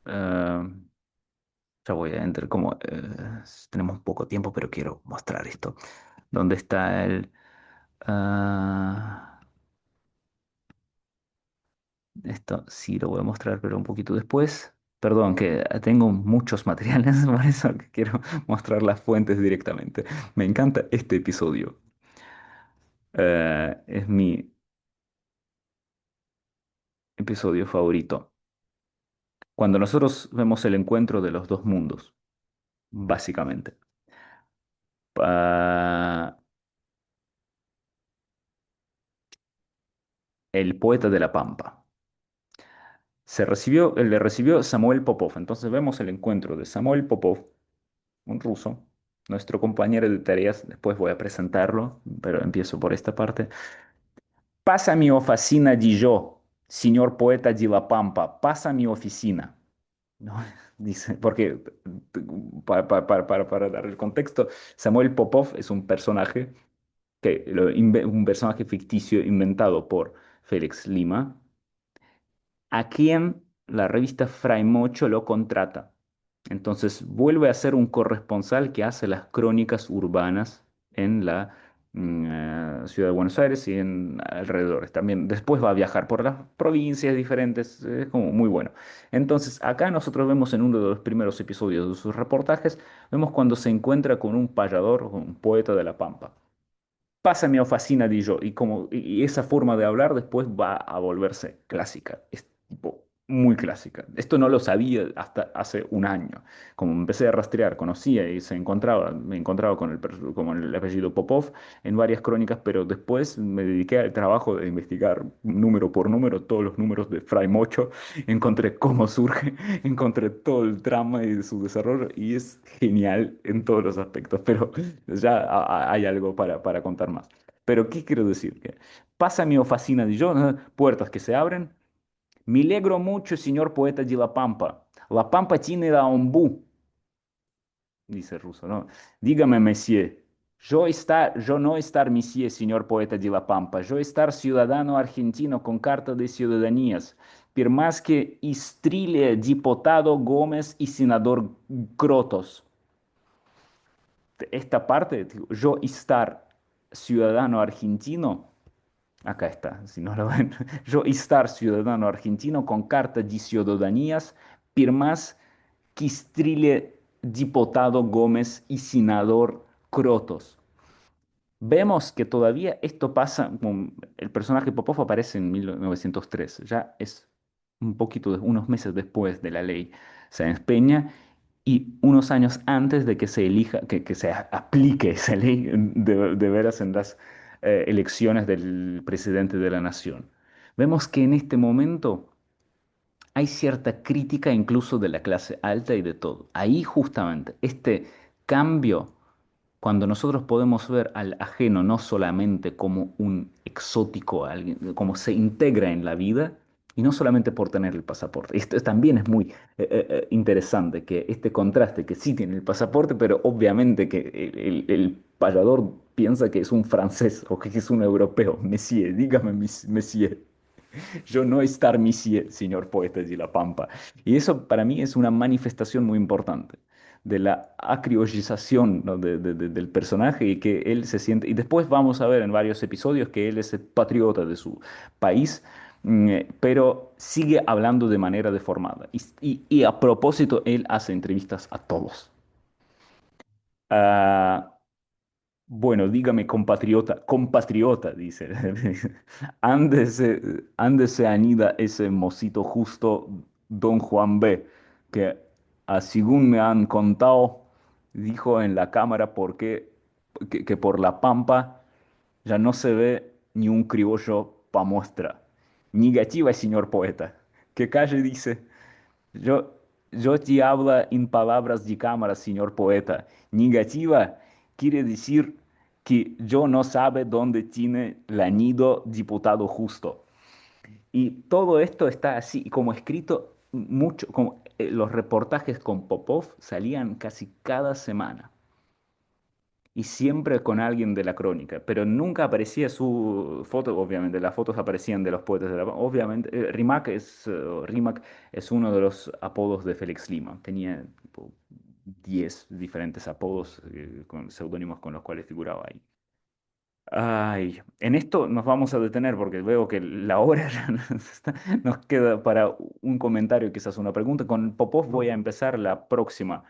ah, ya voy a entrar como tenemos poco tiempo, pero quiero mostrar esto. ¿Dónde está el? ah, Esto sí lo voy a mostrar, pero un poquito después. Perdón, que tengo muchos materiales, por eso que quiero mostrar las fuentes directamente. Me encanta este episodio. Es mi episodio favorito. Cuando nosotros vemos el encuentro de los dos mundos, básicamente. Ah, el poeta de la Pampa. Le recibió Samuel Popov. Entonces vemos el encuentro de Samuel Popov, un ruso, nuestro compañero de tareas. Después voy a presentarlo, pero empiezo por esta parte. Pasa mi oficina di yo, señor poeta de la Pampa, pasa mi oficina. ¿No? Dice, porque para dar el contexto, Samuel Popov es un personaje un personaje ficticio inventado por Félix Lima, a quien la revista Fray Mocho lo contrata. Entonces vuelve a ser un corresponsal que hace las crónicas urbanas en la ciudad de Buenos Aires y en alrededores. También después va a viajar por las provincias diferentes, es como muy bueno. Entonces acá nosotros vemos en uno de los primeros episodios de sus reportajes, vemos cuando se encuentra con un payador, un poeta de la Pampa. Pásame o fascina, di yo. Y esa forma de hablar después va a volverse clásica. Es tipo muy clásica. Esto no lo sabía hasta hace un año. Como empecé a rastrear, conocía y me encontraba con el apellido Popov en varias crónicas, pero después me dediqué al trabajo de investigar número por número todos los números de Fray Mocho. Encontré cómo surge, encontré todo el trama y su desarrollo y es genial en todos los aspectos. Pero ya hay algo para contar más. Pero, ¿qué quiero decir? Que pasa mi fascina de yo, ¿no? Puertas que se abren. Me alegro mucho, señor poeta de La Pampa. La Pampa tiene la ombú, dice el ruso, ¿no? Dígame, monsieur. Yo no estar monsieur, señor poeta de La Pampa. Yo estar ciudadano argentino con carta de ciudadanías. Per más que istrile diputado Gómez y senador Crotos. Esta parte, digo, yo estar ciudadano argentino, acá está, si no lo ven, yo estar ciudadano argentino con carta de ciudadanías, firmas Quistrile diputado Gómez y senador Crotos. Vemos que todavía esto pasa, el personaje Popov aparece en 1903, ya es un poquito, unos meses después de la ley Sáenz Peña y unos años antes de que se elija, que se aplique esa ley de veras en las elecciones del presidente de la nación. Vemos que en este momento hay cierta crítica incluso de la clase alta y de todo. Ahí justamente este cambio, cuando nosotros podemos ver al ajeno no solamente como un exótico, alguien, como se integra en la vida, y no solamente por tener el pasaporte. Esto también es muy interesante, que este contraste, que sí tiene el pasaporte, pero obviamente que el payador piensa que es un francés o que es un europeo. Monsieur, dígame, monsieur. Yo no estar monsieur, señor poeta de La Pampa. Y eso para mí es una manifestación muy importante de la acriollización, ¿no? Del personaje y que él se siente. Y después vamos a ver en varios episodios que él es el patriota de su país, pero sigue hablando de manera deformada. Y a propósito, él hace entrevistas a todos. Ah, bueno, dígame, compatriota, compatriota, dice. Ande se anida ese mocito justo, don Juan B., que, según me han contado, dijo en la cámara que por la Pampa ya no se ve ni un criollo pa' muestra. Ni gachiva, señor poeta. Que calle dice. Yo, yo te habla en palabras de cámara, señor poeta. Negativa quiere decir que yo no sabe dónde tiene la nido diputado justo. Y todo esto está así, como escrito mucho, como, los reportajes con Popov salían casi cada semana y siempre con alguien de la crónica, pero nunca aparecía su foto, obviamente, las fotos aparecían de los poetas de la... Obviamente, Rimac es uno de los apodos de Félix Lima, tenía tipo 10 diferentes apodos con seudónimos con los cuales figuraba ahí. Ay, en esto nos vamos a detener porque veo que la hora ya nos queda para un comentario, quizás una pregunta. Con Popov voy a empezar la próxima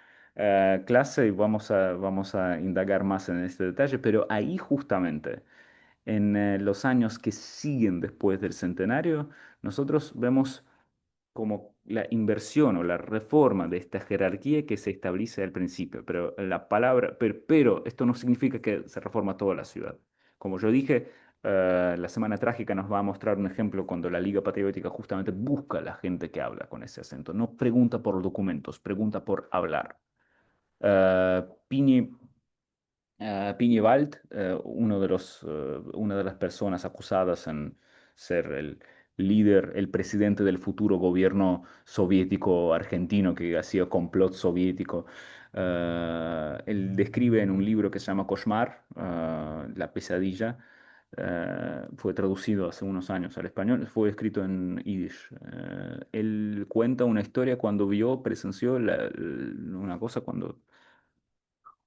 clase y vamos a indagar más en este detalle, pero ahí justamente, en los años que siguen después del centenario, nosotros vemos como la inversión o la reforma de esta jerarquía que se establece al principio. Pero la palabra, pero esto no significa que se reforma toda la ciudad. Como yo dije, la Semana Trágica nos va a mostrar un ejemplo cuando la Liga Patriótica justamente busca a la gente que habla con ese acento. No pregunta por documentos, pregunta por hablar. Pini Piñevald, una de las personas acusadas en ser el líder, el presidente del futuro gobierno soviético argentino que hacía complot soviético, él describe en un libro que se llama Koshmar, La pesadilla, fue traducido hace unos años al español, fue escrito en Yiddish. Él cuenta una historia cuando presenció una cosa cuando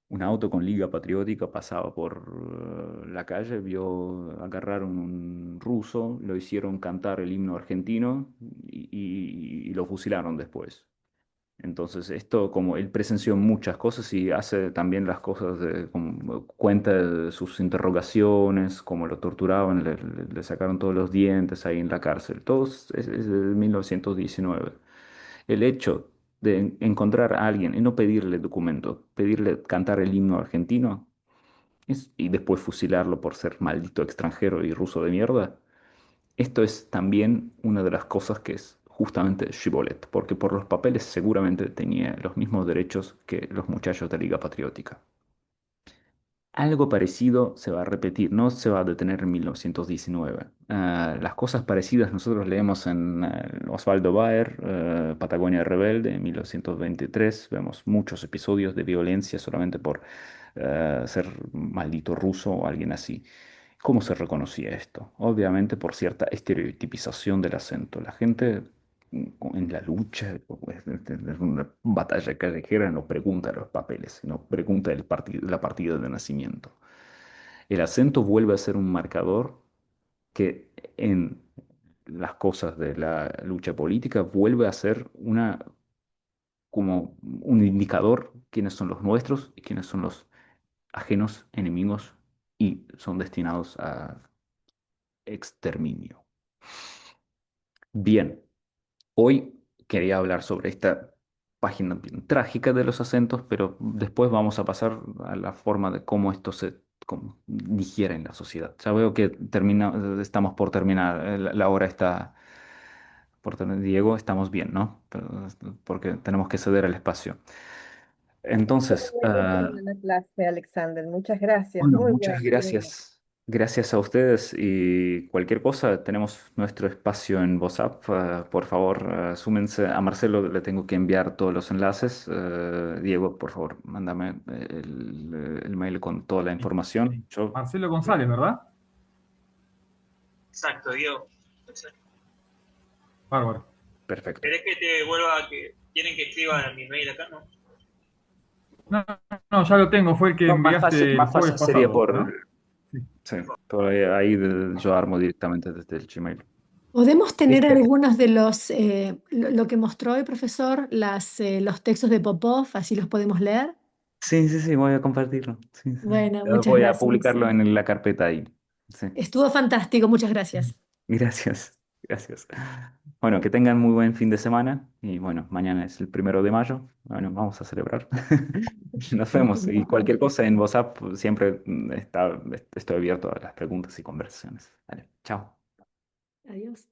un auto con liga patriótica pasaba por la calle, vio agarrar un ruso, lo hicieron cantar el himno argentino y lo fusilaron después. Entonces, esto como él presenció muchas cosas y hace también las cosas, como cuenta de sus interrogaciones, cómo lo torturaban, le sacaron todos los dientes ahí en la cárcel. Todo es de 1919. El hecho de encontrar a alguien y no pedirle documento, pedirle cantar el himno argentino y después fusilarlo por ser maldito extranjero y ruso de mierda, esto es también una de las cosas que es justamente Shibboleth, porque por los papeles seguramente tenía los mismos derechos que los muchachos de Liga Patriótica. Algo parecido se va a repetir, no se va a detener en 1919. Las cosas parecidas nosotros leemos en Osvaldo Baer, Patagonia Rebelde, en 1923. Vemos muchos episodios de violencia solamente por ser maldito ruso o alguien así. ¿Cómo se reconocía esto? Obviamente por cierta estereotipización del acento. La gente en la lucha, pues, en una batalla callejera, no pregunta los papeles, no pregunta la partida de nacimiento. El acento vuelve a ser un marcador que en las cosas de la lucha política vuelve a ser como un indicador quiénes son los nuestros y quiénes son los ajenos, enemigos y son destinados a exterminio. Bien, hoy quería hablar sobre esta página bien trágica de los acentos, pero después vamos a pasar a la forma de cómo esto se digiere en la sociedad. Ya veo que estamos por terminar, la hora está por terminar. Diego, estamos bien, ¿no? Porque tenemos que ceder el espacio. Entonces, Muy buena la clase, Alexander. Muchas gracias. bueno, Muy buena, muchas muy buena. gracias. Gracias a ustedes y cualquier cosa, tenemos nuestro espacio en WhatsApp. Por favor, súmense. A Marcelo le tengo que enviar todos los enlaces. Diego, por favor, mándame el mail con toda la Sí, información. sí. Marcelo González, ¿verdad? Exacto, Diego. Exacto. Bárbaro. Perfecto. ¿Querés que te vuelva a que quieren que escriba a mi mail acá? No. No, no, ya lo tengo, fue el que No, enviaste el más jueves fácil sería pasado, por... ¿no? Sí. Sí, yo armo directamente desde el Gmail. ¿Podemos tener ¿Viste? algunos de lo que mostró el profesor, los textos de Popov, así los podemos leer? Sí, sí, sí, voy a compartirlo. Sí, sí. Bueno, Ya muchas voy a gracias. publicarlo en la carpeta ahí. Sí. Estuvo fantástico, muchas gracias. Gracias, gracias. Bueno, que tengan muy buen fin de semana y bueno, mañana es el 1 de mayo. Bueno, vamos a celebrar. Nos vemos y cualquier cosa en WhatsApp siempre estoy abierto a las preguntas y conversaciones. Vale, chao. Adiós.